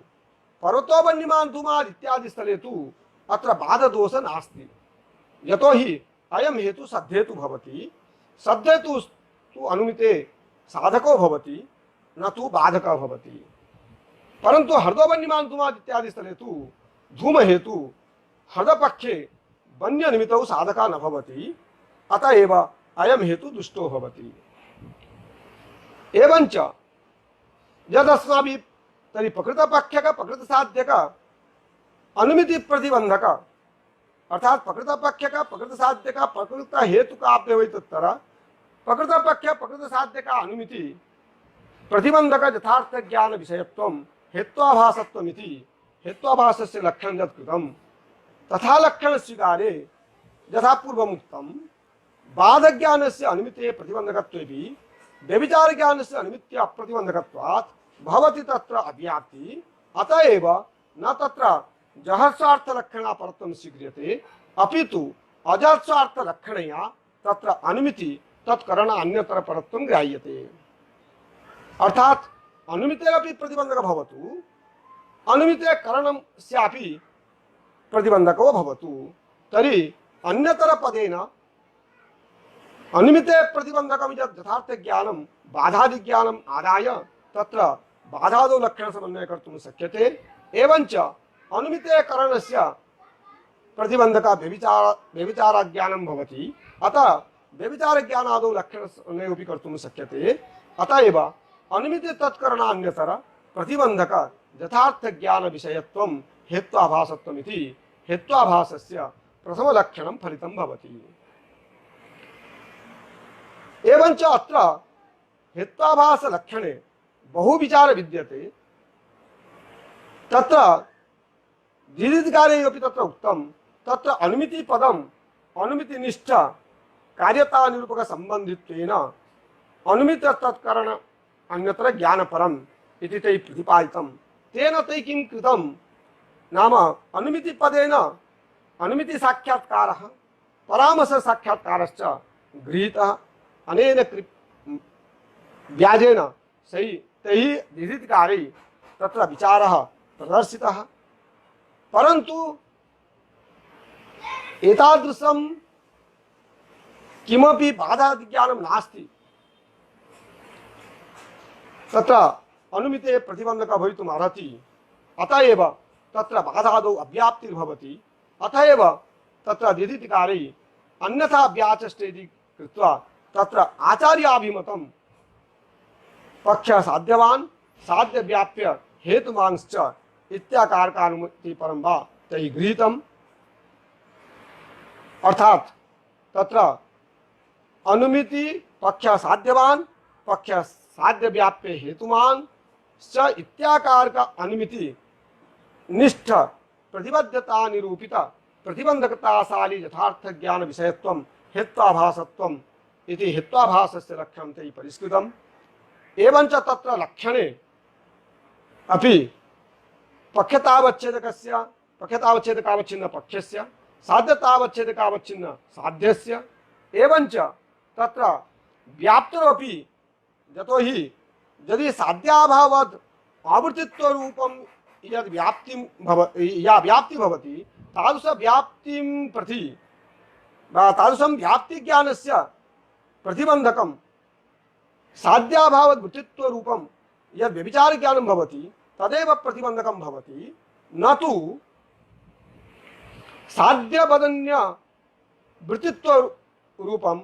पर्वतो वह्निमान् धूमात् इत्यादि स्थले तु अत्र बाधदोष नास्ति। यतो हि अयं हेतु सद्धेतु भवति। सद्धेतु तु अनुमिते साधको भवति न तु बाधकः भवति। परंतु हृदो वह्निमान् धूमात् इत्यादि स्थले तु धूम हेतु हृदपक्षे वन्य अनुमितौ साधका न भवति। अतएव अयं हेतु दुष्टो भवति। एवं च यदस्माभिः तर्हि प्रकृत पक्षक प्रकृत साध्यक अनुमिति प्रतिबंधक अर्थात प्रकृत पक्षक प्रकृत साध्यक प्रकृत हेतुकाभ्यवैतुत्तर प्रकृत पक्ष प्रकृत साध्यक अनुमिति प्रतिबंधक यथार्थ ज्ञान विषयत्वं हेत्वाभासत्वमिति हेत्वाभासस्य लक्षणं यत् कृतं तथा लक्षण स्वीकारे यथा पूर्वमुक्तं बाध ज्ञानस्य अनुमिते प्रतिबंधकत्वेपि व्यभिचार ज्ञानस्य अनुमित्या प्रतिबंधकत्वात् भवति तत्र अव्याप्ति। अतएव न तत्र जहस्वार्थ लक्षणा परत्वं स्वीक्रियते अपितु अजस्वार्थ लक्षणया तत्र अनुमिति तत्करण अन्यतर परत्वं ग्राह्यते। अर्थात अनुमितेरपि प्रतिबंधक भवतु अनुमिते करणस्यापि प्रतिबंधको भवतु तर्हि अन्यतर पदेन अनुमिते प्रतिबंधकं यत् यथार्थ ज्ञानं बाधादि ज्ञानम् आदाय तत्र बाधादौ लक्षण समन्वय कर्तुं शक्यते। एवं च अनुमिते करणस्य प्रतिबंधक व्यभिचार ज्ञानं भवति। अतः व्यभिचार ज्ञानादौ लक्षण समन्वयोऽपि कर्तुं शक्यते। अतएव अनुमिते तत्करणान्यतर प्रतिबंधक यथार्थ ज्ञान विषयत्वं हेत्वाभासत्वमिति हेत्वाभासस्य प्रथम लक्षणं फलितं भवति। एवं च अत्र हेत्वाभास लक्षणे बहु विचार विद्यते। तत्र दीर्घकारे अपि तत्र उक्तं तत्र अनुमिति पदम अनुमिति निष्ठ कार्यता निरूपक संबंधित्वेन अनुमित तत्करण अन्यत्र ज्ञानपरम इति तैः प्रतिपादितं। तेन तैः किं कृतं नाम अनुमिति पदेन अनुमिति साक्षात्कारः परामर्श साक्षात्कारश्च गृहीतः अनेन व्याजेन सही तैः निधिकारै तत्र विचारः प्रदर्शितः। परन्तु एतादृशं किमपि बाधाज्ञानं नास्ति। तत्र अनुमिते प्रतिबंधक भवितुम् अर्हति। अतएव तत्र बाधादौ अव्याप्तिर्भवति। अतएव तत्र निधिकारै अन्यथा व्याचष्टेति कृत्वा तत्र आचार्याभिमतं पक्ष साध्यवान साध्य व्याप्य हेतुमांश्च इत्याकारकानुमति परं वा तैः गृहीतम्। अर्थात तत्र अनुमिति पक्ष साध्यवान पक्ष साध्य व्याप्य हेतुमान च इत्याकार का अनुमिति निष्ठ प्रतिबद्धता निरूपित प्रतिबंधकताशाली यथार्थ ज्ञान विषयत्वं हेत्वाभासत्वम् इति हेत्वाभासस्य लक्षणं तैः परिष्कृतम्। एवं च तत्र लक्षणे अपि पक्षतावच्छेदकस्य पक्षतावच्छेदकावच्छिन्न पक्षस्य साध्यतावच्छेदकावच्छिन्न साध्यस्य एवं च तत्र व्याप्तिरपि यतो हि यदि साध्याभावात् आवृत्तित्व रूपं यद् व्याप्ति भवति तादृश व्याप्तिं प्रति तादृशं व्याप्ति ज्ञानस्य प्रतिबंधकं साध्याभाववृत्तित्व रूपं यद् व्यभिचार ज्ञानं भवति तदेव प्रतिबंधकं भवति, न तु साध्यवदन्य वृत्तित्व रूपं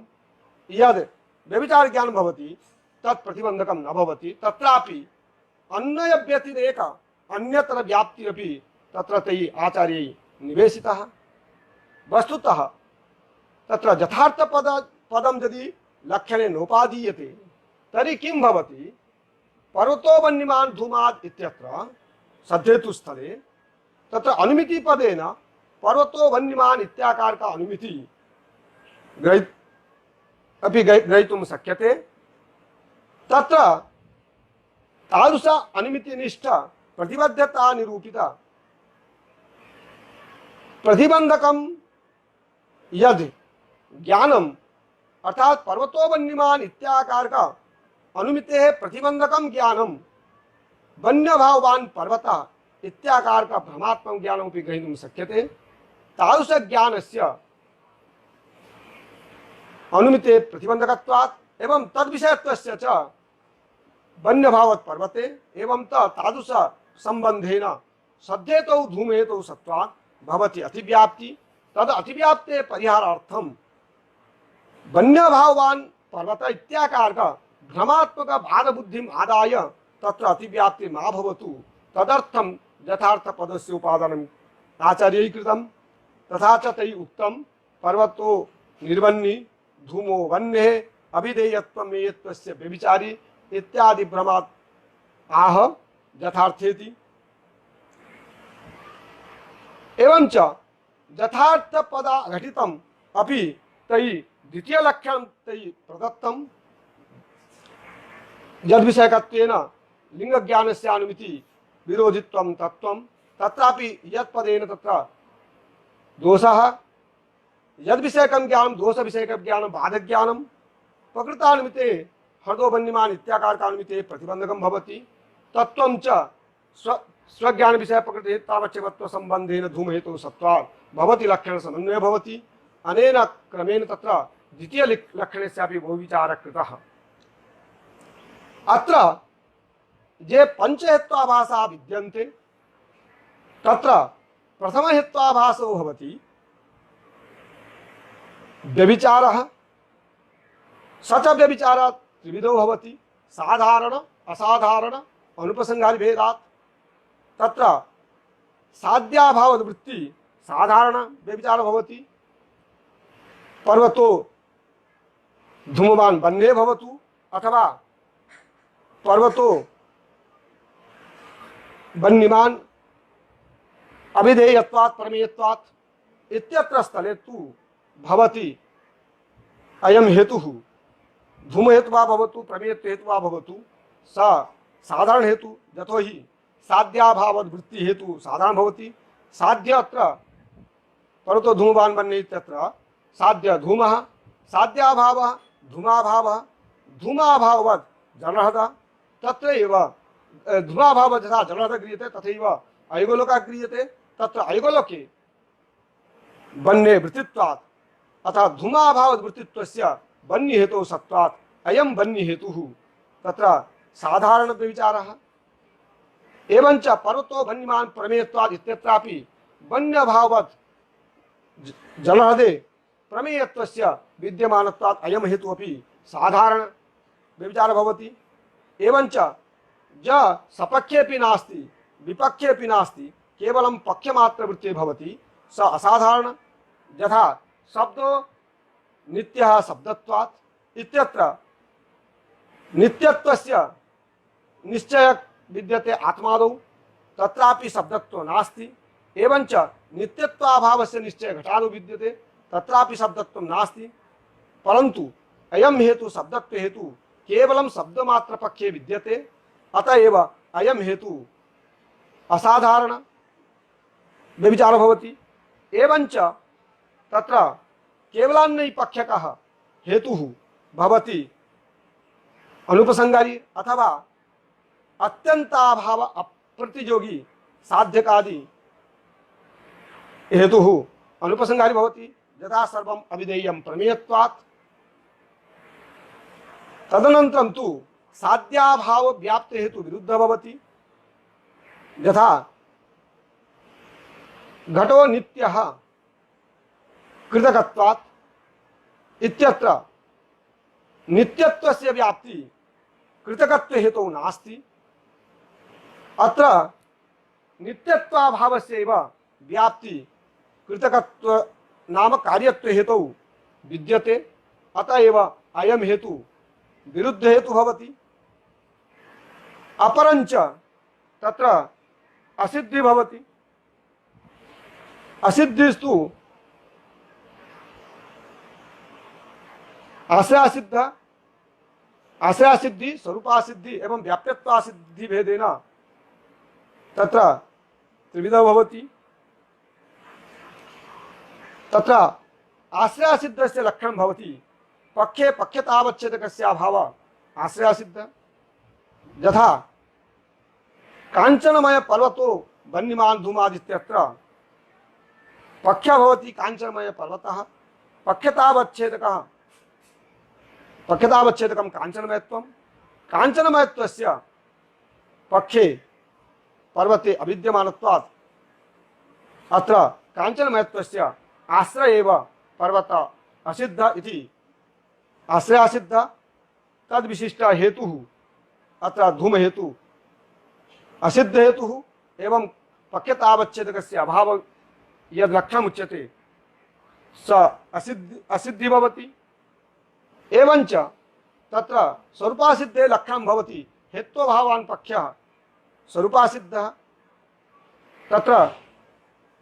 यद् व्यभिचार ज्ञानं भवति तत् प्रतिबंधकं न भवति। तत्रापि अन्य व्यतिरेक अन्यत्र व्याप्तिरपि तत्र तैः आचार्यैः निवेशितः। वस्तुतः तत्र यथार्थ पदं यदि लक्षणे नोपादीयते तर्हि किं भवति? पर्वतो वह्निमान् धूमात् इत्यत्र सद्धेतु स्थले तत्र अनुमिति पदेन पर्वतो वह्निमान् इत्याकार का अनुमिति ग्रहीतुं शक्यते। तत्र तादृश अनुमितिनिष्ठ प्रतिबद्धता निरूपित प्रतिबंधकं यद् ज्ञानम अर्थात पर्वतो वह्निमान् इत्याकार का अनुमितेः प्रतिबंधकं ज्ञानम वन्यभावान् पर्वतः इत्याकार का भ्रमात्मक ज्ञानमपि ग्रहीतुं शक्यते। तादृश ज्ञानस्य अनुमिते प्रतिबंधकत्वात् एवं तद्विषयत्वस्य च वन्यभावत् पर्वते एवं तादृश संबंधेन सद्धेतौ धूमहेतौ सत्वात् भवति अतिव्याप्ति। तद अतिव्याप्ते परिहारार्थम वन्यभावान् पर्वत इत्याकार का भ्रमात्मक बाध बुद्धिम आदाय तत्र अतिव्याप्ति मा भवतु तदर्थम यथार्थ पदस्य उपादानम् आचार्यैः कृतं। तथा च तैः उक्तं पर्वतो निर्वन्नी धूमो वह्नेः अभिधेयत्वं मेयत्वस्य व्यभिचारी इत्यादि भ्रमात् आह यथार्थेति। एवं च यथार्थ पदा घटितम् अपि तैः द्वितीय लक्षणं तैः प्रदत्तं यद्विषयकत्वेन लिंग ज्ञानस्य अनुमिति विरोधित्वं तत्त्वं तत्रापि यत्पदेन तत्र दोषः यद्विषयकं ज्ञानं दोष विषयकं ज्ञानं बाधक ज्ञानं प्रकृतानुमिते हृदो वह्निमान् इत्याकारकानुमिते प्रतिबंधकं भवति। तत्त्वं च स्वज्ञान विषय प्रकृति तावच्छेवत्व संबंधेन धूमहेतु सत्वात् भवति लक्षण समन्वय भवति। अनेन क्रमेण तत्र द्वितीय लक्षणस्यापि बहुविचारः कृतः। अत्र ये पंचहेत्वाभासा विद्यन्ते तत्र प्रथमहेत्वाभासो भवति व्यभिचारः। स च व्यभिचारः त्रिविधो भवति साधारण असाधारण अनुपसंहारि भेदात्। तत्र साध्याभाववृत्ति साधारण व्यभिचार भवति। पर्वतो धूमवान् वह्ने भवतु अथवा पर्वतो वह्निमान् अभिधेयत्वात् प्रमेयत्वात् इत्यत्र स्थले तु भवति अयं हेतुः धूमहेतु वा भवतु प्रमेयत्व हेतु वा भवतु स साधारण हेतु यतो हि साध्याभावद वृत्ति हेतु साधारण भवति। साध्य अत्र पर्वतो धूमवान् वह्ने इत्यत्र साध्य धूमः साध्याभावः धूमाभावः धूमाभाववद् जलहृदः तत्र एव धूमाभावः यथा जलहृदः क्रियते तथैव अयगोलोकः क्रियते। तत्र अयगोलोके वह्ने वृत्तित्वात् अतः धूमाभावद वृत्तित्वस्य वह्नि हेतोः सत्वात् अयं वह्नि हेतुः तत्र साधारण व्यभिचारः। एवं च पर्वतो वह्निमान् प्रमेयत्वात् इत्यत्रापि वन्यभाववत् जलहृदे प्रमेयत्वस्य विद्यमानत्वात् अयं हेतु अपि साधारण व्यभिचारः भवति। एवं च ज सपक्षेपि नास्ति विपक्षेपि नास्ति केवलं पक्षमात्रवृत्तिः भवति स असाधारण। यथा शब्दो नित्यः शब्दत्वात् इत्यत्र नित्यत्वस्य निश्चय विद्यते आत्मादौ तत्रापि शब्दत्व नास्ति। एवं च नित्यत्वाभावस्य निश्चय घटादौ विद्यते तत्रापि शब्दत्व नास्ति। परंतु अयं हेतु शब्दत्व हेतु केवलं शब्दमात्र पक्षे विद्यते अतएव अयं हेतु असाधारण व्यभिचारः भवति। एवं च तत्र केवलान्नैपक्षकः हेतुः भवति अनुपसंगारी अथवा अत्यंताभाव अप्रतियोगी साध्यकादि हेतुः अनुपसंहारी भवति यथा सर्वम् अविधेयं प्रमेयत्वात्। तदनन्तरं तु साध्याभाव व्याप्त हेतु विरुद्ध भवति यथा घटो नित्यः कृतकत्वात् इत्यत्र नित्यत्वस्य व्याप्ति कृतकत्व हेतु नास्ति। अत्र नित्यत्वाभावस्य एव व्याप्ति कृतकत्व नाम कार्यत्व हेतु विद्यते। अतः एव अयं हेतु विरुद्ध हेतु भवति। अपरंच तत्र असिद्धि भवति। असिद्धिस्तु आश्रयासिद्धि स्वरूपासिद्धि एवं व्याप्यत्वासिद्धि भेदेन तत्र त्रिविध भवति। तत्र आश्रयासिद्धस्य लक्षणं भवति पक्षे पक्षतावच्छेदकस्य अभाव आश्रयासिद्ध। यथा कांचनमय पर्वतो वह्निमान् धूमादित्यत्र पक्ष भवति कांचनमय पर्वतः पक्षतावच्छेदकं कांचनमयत्वं कांचनमयत्वस्य पक्षे पर्वते अविद्यमानत्वात् अत्र कांचनमयत्वस्य आश्रय एव पर्वत असिद्ध इति आश्रयासिद्ध। तद विशिष्ट हेतुः अत्र धूम हेतु असिद्ध हेतुः एवं पक्यतावच्छेदकस्य अभाव यद् लक्षणम् उच्यते स असिद्धि भवति। एवंच तत्र स्वरूपासिद्धे लक्षणं भवति हेत्वभावान् पक्षः स्वरूपासिद्धः। तत्र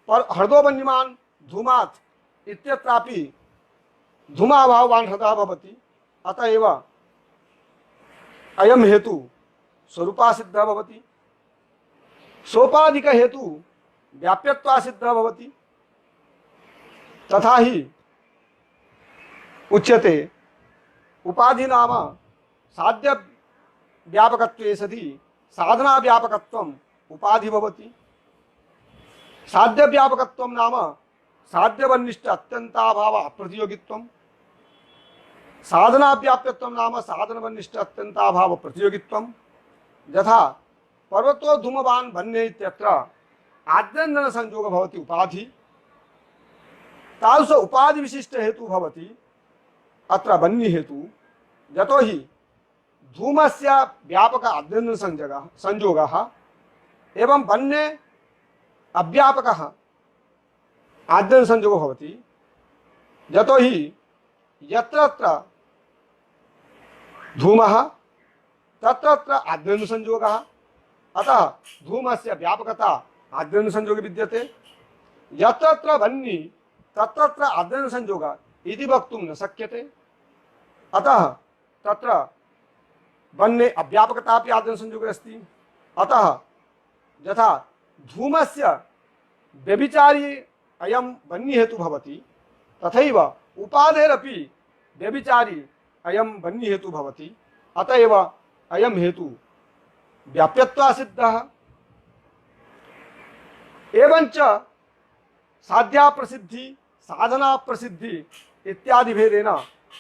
हृदो वह्निमान् धूमात् इत्यत्रापि धूमाभावान् हृदः भवति। अतः एव अयं हेतु स्वरूपासिद्धः भवति। सोपाधिक हेतु व्याप्यत्वासिद्धः भवति। तथा ही उच्यते उपाधि नाम साध्य व्यापकत्वे सति साधना व्यापकत्वम् उपाधि भवति। साध्य व्यापकत्वं नाम साध्यवन्निष्ठ अत्यंताभाव अप्रतियोगित्वम्। साधना व्याप्यत्वं नाम साधनवन्निष्ठ अत्यंताभाव प्रतियोगित्वम्। यथा पर्वतो धूमवान् वह्ने इत्यत्र आद्यन्दन संयोग भवति उपाधि। तादृश उपाधि विशिष्ट हेतु भवति अत्र वह्नि हेतु। यतो हि धूमस्य व्यापक आद्यन्दन संयोगः एवं वह्ने अव्यापकः आद्यन्दन संयोगो भवति। यतो हि यत्र धूमः तत्र आद्यन्दन संयोगः। अतः धूमस्य व्यापकता आद्यन्दन संयोगे विद्यते। यत्र वह्नि तत्र आद्यन्दन संयोग इति वक्तुं न शक्यते। अतः तत्र वह्ने अव्यापकता अपि आद्यन्दन संयोगे अस्ति। अतः यथा धूमस्य व्यभिचारी अयं वह्नि हेतु भवति तथैव उपाधेरपि व्यभिचारी अयं वह्नि हेतु भवति। अतएव अयं हेतु व्याप्यत्वासिद्धः। एवंच साध्या प्रसिद्धि साधना प्रसिद्धि इत्यादि भेदेन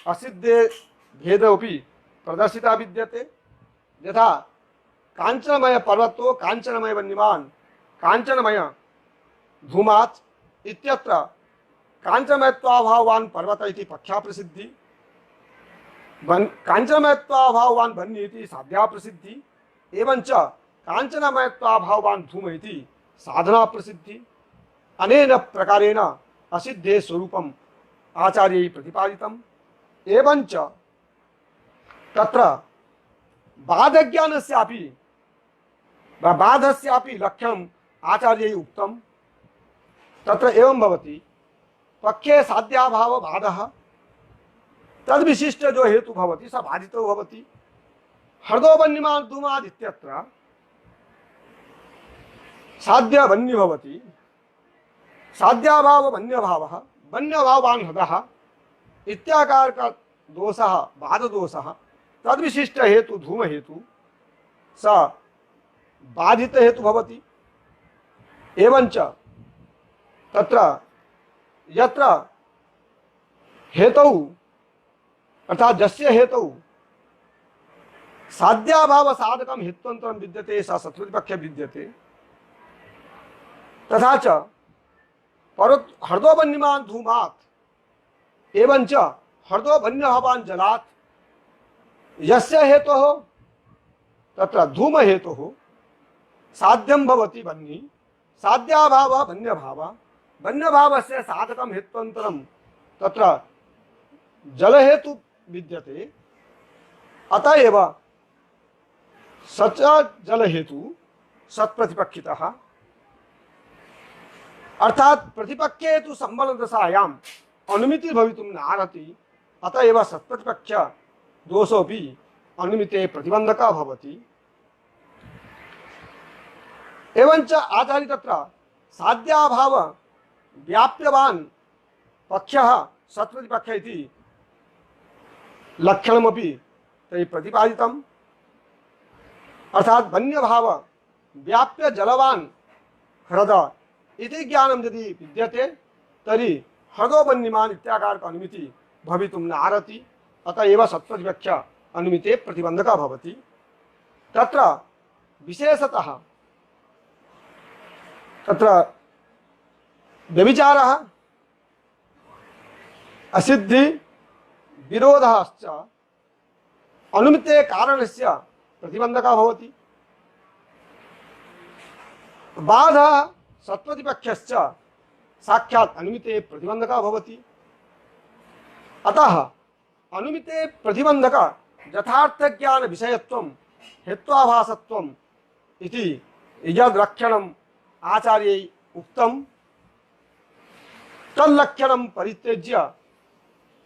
असिद्धे भेदोपि प्रदर्शिता विद्यते। यथा कांचनमय पर्वतो कांचनमय वह्निमान् कांचनमय धूमात् इत्यत्र कांचनमयत्वाभावान् पर्वत इति पक्षा प्रसिद्धि। कांचनमयत्वाभावान् वह्नि इति साध्या प्रसिद्धि। एवंच कांचनमयत्वाभावान् धूम इति साधना प्रसिद्धि। अनेन प्रकारेण असिद्धे स्वरूपम् आचार्यैः प्रतिपादितम्। एवंच तत्र बाधज्ञानस्यापि बाधस्यापि लक्षणम् आचार्यैः उक्तम्। तत्र एवं भवति पक्षे साध्याभाव बाधः तद्विशिष्ट जो हेतु भवति स बाधितो भवति। हृदो वह्निमान् धूमात् इत्यत्र साध्य वह्नि भवति। साध्याभाव वह्न्यभावः वह्न्यभावान् हृदः इत्याकारक दोषः बाधदोषः तद्विशिष्ट हेतु धूम हेतु स बाधित हेतु भवति। एवंच तत्र यत्र हेतौ अर्थात जस्य हेतौ साध्याभाव साधकम हेत्वंतरम विद्यते स सत्प्रतिपक्ष विद्यते तथा च हर्दोबन्यमान धूमात् एवं च हर्दोबन्यभावान् जलात् यस्य हेतुः तत्र धूम हेतुः साध्यं भवति बन्नी साध्याभावः बन्यभावः बन्यभावस्य साधकं हेत्वंतरं तत्र जलहेतु विद्यते अतएव सच जलहेतु सत्प्रतिपक्षितः अर्थात प्रतिपक्षे तु संबलदशायाम् अनुमिति भवितुं नार्हति अतएव सत्प्रतिपक्ष दोषोऽपि अनुमिते प्रतिबंधकः भवति। एवंच आचार्य तत्र साध्याभाव व्याप्यवान् पक्षः सत्प्रतिपक्ष इति लक्षणमपि तैः प्रतिपादितम् अर्थात बन्यभाव व्याप्य जलवान् ह्रद इति ज्ञानं यदि विद्यते तर्हि ह्रदो बन्यमान इत्याकारक अनुमिति भवितुं नार्हति अतएव सत्प्रतिपक्ष अनुमिते प्रतिबंधकः भवति। तत्र विशेषतः तत्र व्यभिचारः असिद्धि विरोधश्च अनुमिते कारणस्य प्रतिबंधकः भवति। बाधः सत्प्रतिपक्षश्च साक्षात् अनुमिते प्रतिबंधकः भवति। अतः अनुमिते प्रतिबंधक यथार्थ ज्ञान विषयत्वं हेत्वाभासत्वम् इति यद् लक्षणम् आचार्यैः उक्तं तल्लक्षणं परित्यज्य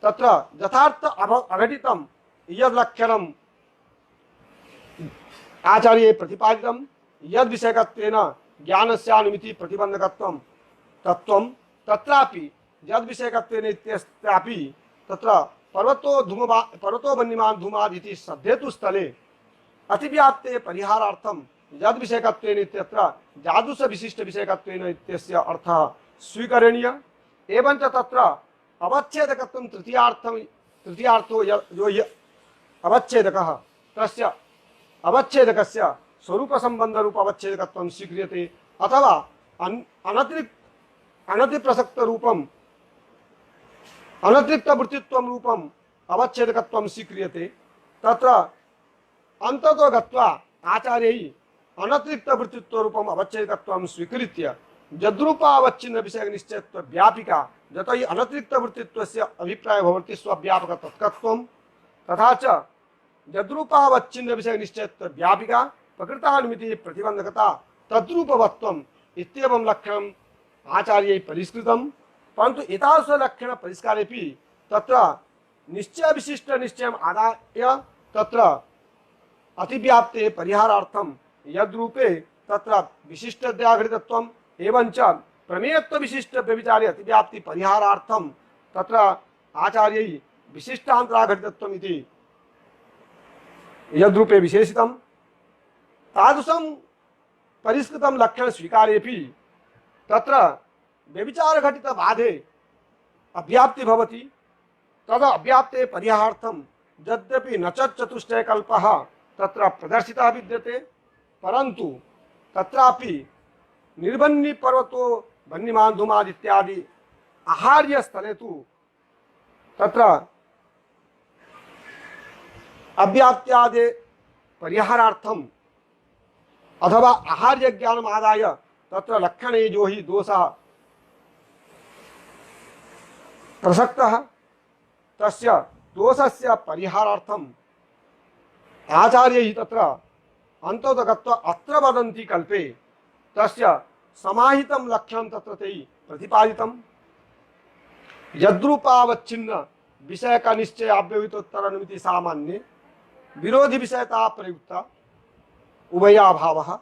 तत्र यथार्थ अघटितं यद् लक्षणम् आचार्यैः प्रतिपादितं यद् विषयकत्वेन ज्ञानस्यानुमिति प्रतिबंधकत्वं तत्त्वं तत्रापि यद् विषयकत्वेन इत्यस्यापि तत्र पर्वतो वन्यमान धूमाद् इति सद्धेतु स्थले अतिव्याप्ते परिहारार्थं यद् विषयकत्वेन इत्यत्र जादुष विशिष्ट विषयकत्वेन इत्यस्य अर्थः स्वीकरणीय। एवं च तत्र अवच्छेदकत्वं तृतीयार्थो यो अवच्छेदकः तस्य अवच्छेदकस्य स्वरूप संबंध रूप अवच्छेदकत्वं स्वीक्रियते अथवा अनतिप्रसक्त रूपम अनतिरिक्त वृत्तित्वं रूपम अवच्छेदकत्वं स्वीक्रियते। तत्र अंततो गत्वा आचार्यैः अनतिरिक्त वृत्तित्व रूपम अवच्छेदकत्वं स्वीकृत्य यद्रूपावच्छिन्न विषय निश्चयत्व व्यापिका यतो हि अनतिरिक्त वृत्तित्वस्य अभिप्राय भवति स्वव्यापक तत्त्वत्वं तथा च यद्रूपावच्छिन्न विषय निश्चयत्व व्यापिका प्रकृतानुमिति प्रतिबंधकता तद्रूपवत्वम् इत्येवं लक्षणम् आचार्यैः परिष्कृतं। परंतु एतादृश लक्षण परिष्कारेपि तत्र निश्चय विशिष्ट निश्चयम् आदाय तत्र अतिव्याप्ते परिहारार्थं यद्रूपे तत्र विशिष्टद्याघटितत्वम् एवं च प्रमेयत्व विशिष्ट व्यभिचारे अतिव्याप्ति परिहारार्थं तत्र आचार्यैः विशिष्टान्तराघटितत्वम् इति यद्रूपे विशेषितं तादृशं परिष्कृतं लक्षण स्वीकारेपि तत्र व्यभिचार घटित बाधे अव्याप्ति भवति तद अव्याप्ते परिहारार्थं यद्यपि न चतुष्टय कल्पः तत्र प्रदर्शितः विद्यते परंतु तत्रापि निर्बन्नी पर्वतो वन्यमान धूमाद् इत्यादि आहार्य स्थले तु तत्र अव्याप्त्यादे परिहारार्थम अथवा आहार्य ज्ञानम् आदाय तत्र लक्षणे जो हि दोषः प्रसक्तः तस्य दोषस्य परिहारार्थम आचार्यैः तत्र अन्ततो गत्वा अत्र वदन्ति कल्पे तस्य समाहितं लक्षणं तत्र तैः प्रतिपादितं यद्रूपावच्छिन्न विषय का निश्चय अव्यवहितोत्तर अनुमिति सामान्ये विरोधी विषयता प्रयुक्ता उभयाभावः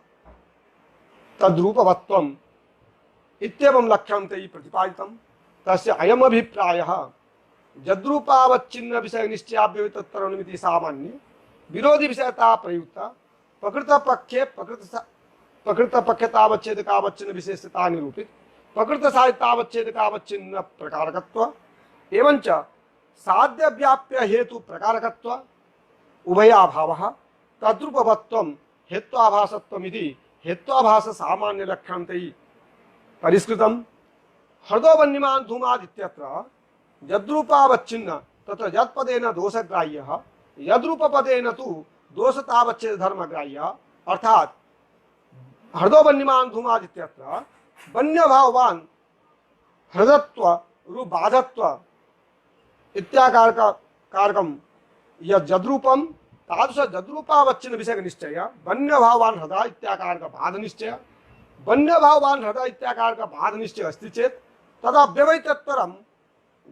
तद्रूपवत्वम् इत्येवं लक्षणं तैः प्रतिपादितं तस्य अयम् अभिप्रायः यद्रूपावच्छिन्न विषय निश्चय अव्यवहितोत्तर अनुमिति सामान्ये विरोधी विषयता प्रयुक्ता प्रकृत पक्षतावच्छेदकावच्छिन्न विशेषता निरूपित प्रकृत साधितावच्छेदकावच्छिन्न प्रकारकत्व एवंच साध्य व्याप्य हेतु प्रकारकत्व उभयाभावः तद्रूपवत्वं हेत्वाभासत्वमिति हेत्वाभास सामान्य लक्षणतै परिष्कृतम्। हृदोवन्यमान धूमादित्यत्र यद्रूपावच्छिन्न तत्र यत्पदेन दोषग्राह्यः यद्रूपपदेन तु दोषतावच्छेद धर्मग्राह्यः अर्थात हृदोवन्यमान धूमादित्यत्र वन्यभाववान हृदत्व रूप बाधत्व इत्याकार का कारकम यद्रूपम तादृश जद्रूपावच्छिन्न विषय निश्चय वन्यभावान हृदय इत्याकार का बाध निश्चय वन्यभावान हृदय इत्याकार का बाध निश्चय अस्ति चेत तदा व्यवहितत्वरम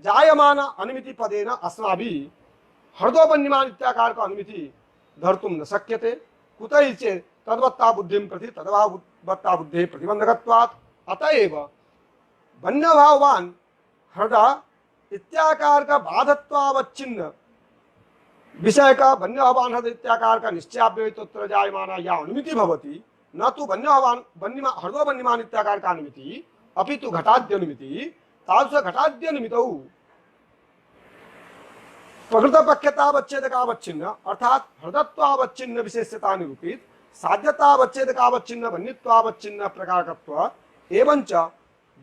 जायमान अनुमिति पदेन अस्माभिः हृदो वन्यमान इत्याकार का अनुमिति धर्तुं न शक्यते कुतः चेत् तद्वत्ता बुद्धिं प्रति तद्भाववत्ता बुद्धेः प्रतिबंधकत्वात् अतएव वन्यभावान हृदय इत्याकार का बाधत्वावच्छिन्न विषय का वन्यभावान हृदय इत्याकार का निश्चयाव्यवहितोत्तर जायमाना या अनुमिति भवति न तो हृदो वन्यमान इत्याकार का अनुमिति अपितु घटाद्यनुमिति तादृश घटाद्यनुमितौ प्रकृतपक्षतावच्छेदकावच्छिन्न अर्थात हृदत्वावच्छिन्न विशेषता निरूपित साध्यतावच्छेदकावच्छिन्न वन्यत्वावच्छिन्न प्रकारकत्व एवंच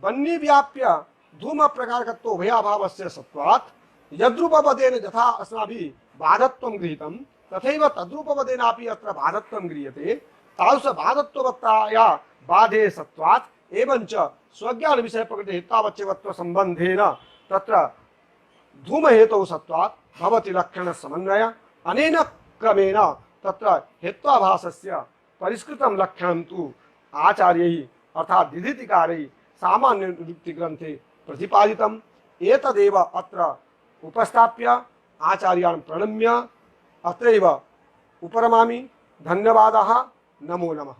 वन्यव्याप्य धूम प्रकारकत्व उभयाभावस्य सत्वात् यद्रूपपदेन यथा अस्माभिः बाधत्वं गृहीतं तथैव तद्रूपपदेनापि अत्र बाधत्वं गृह्यते तादृश बाधत्ववत्ताया बाधे सत्वात् एवंच स्वज्ञान विषय प्रकृति हेत्वावच्छेदत्व संबंधेन तत्र धूम हेतौ सत्वात् भवति लक्षण समन्वय अनेन क्रमेण तत्र हेत्वाभासस्य परिष्कृतं लक्षणं तु आचार्यैः अर्थात् दिधितिकारैः सामान्य निरुक्ति ग्रंथे प्रतिपादितम् एतदेव अत्र उपस्थाप्य आचार्यान् प्रणम्य अत्रैव उपरमामि। धन्यवादः। नमो नमः।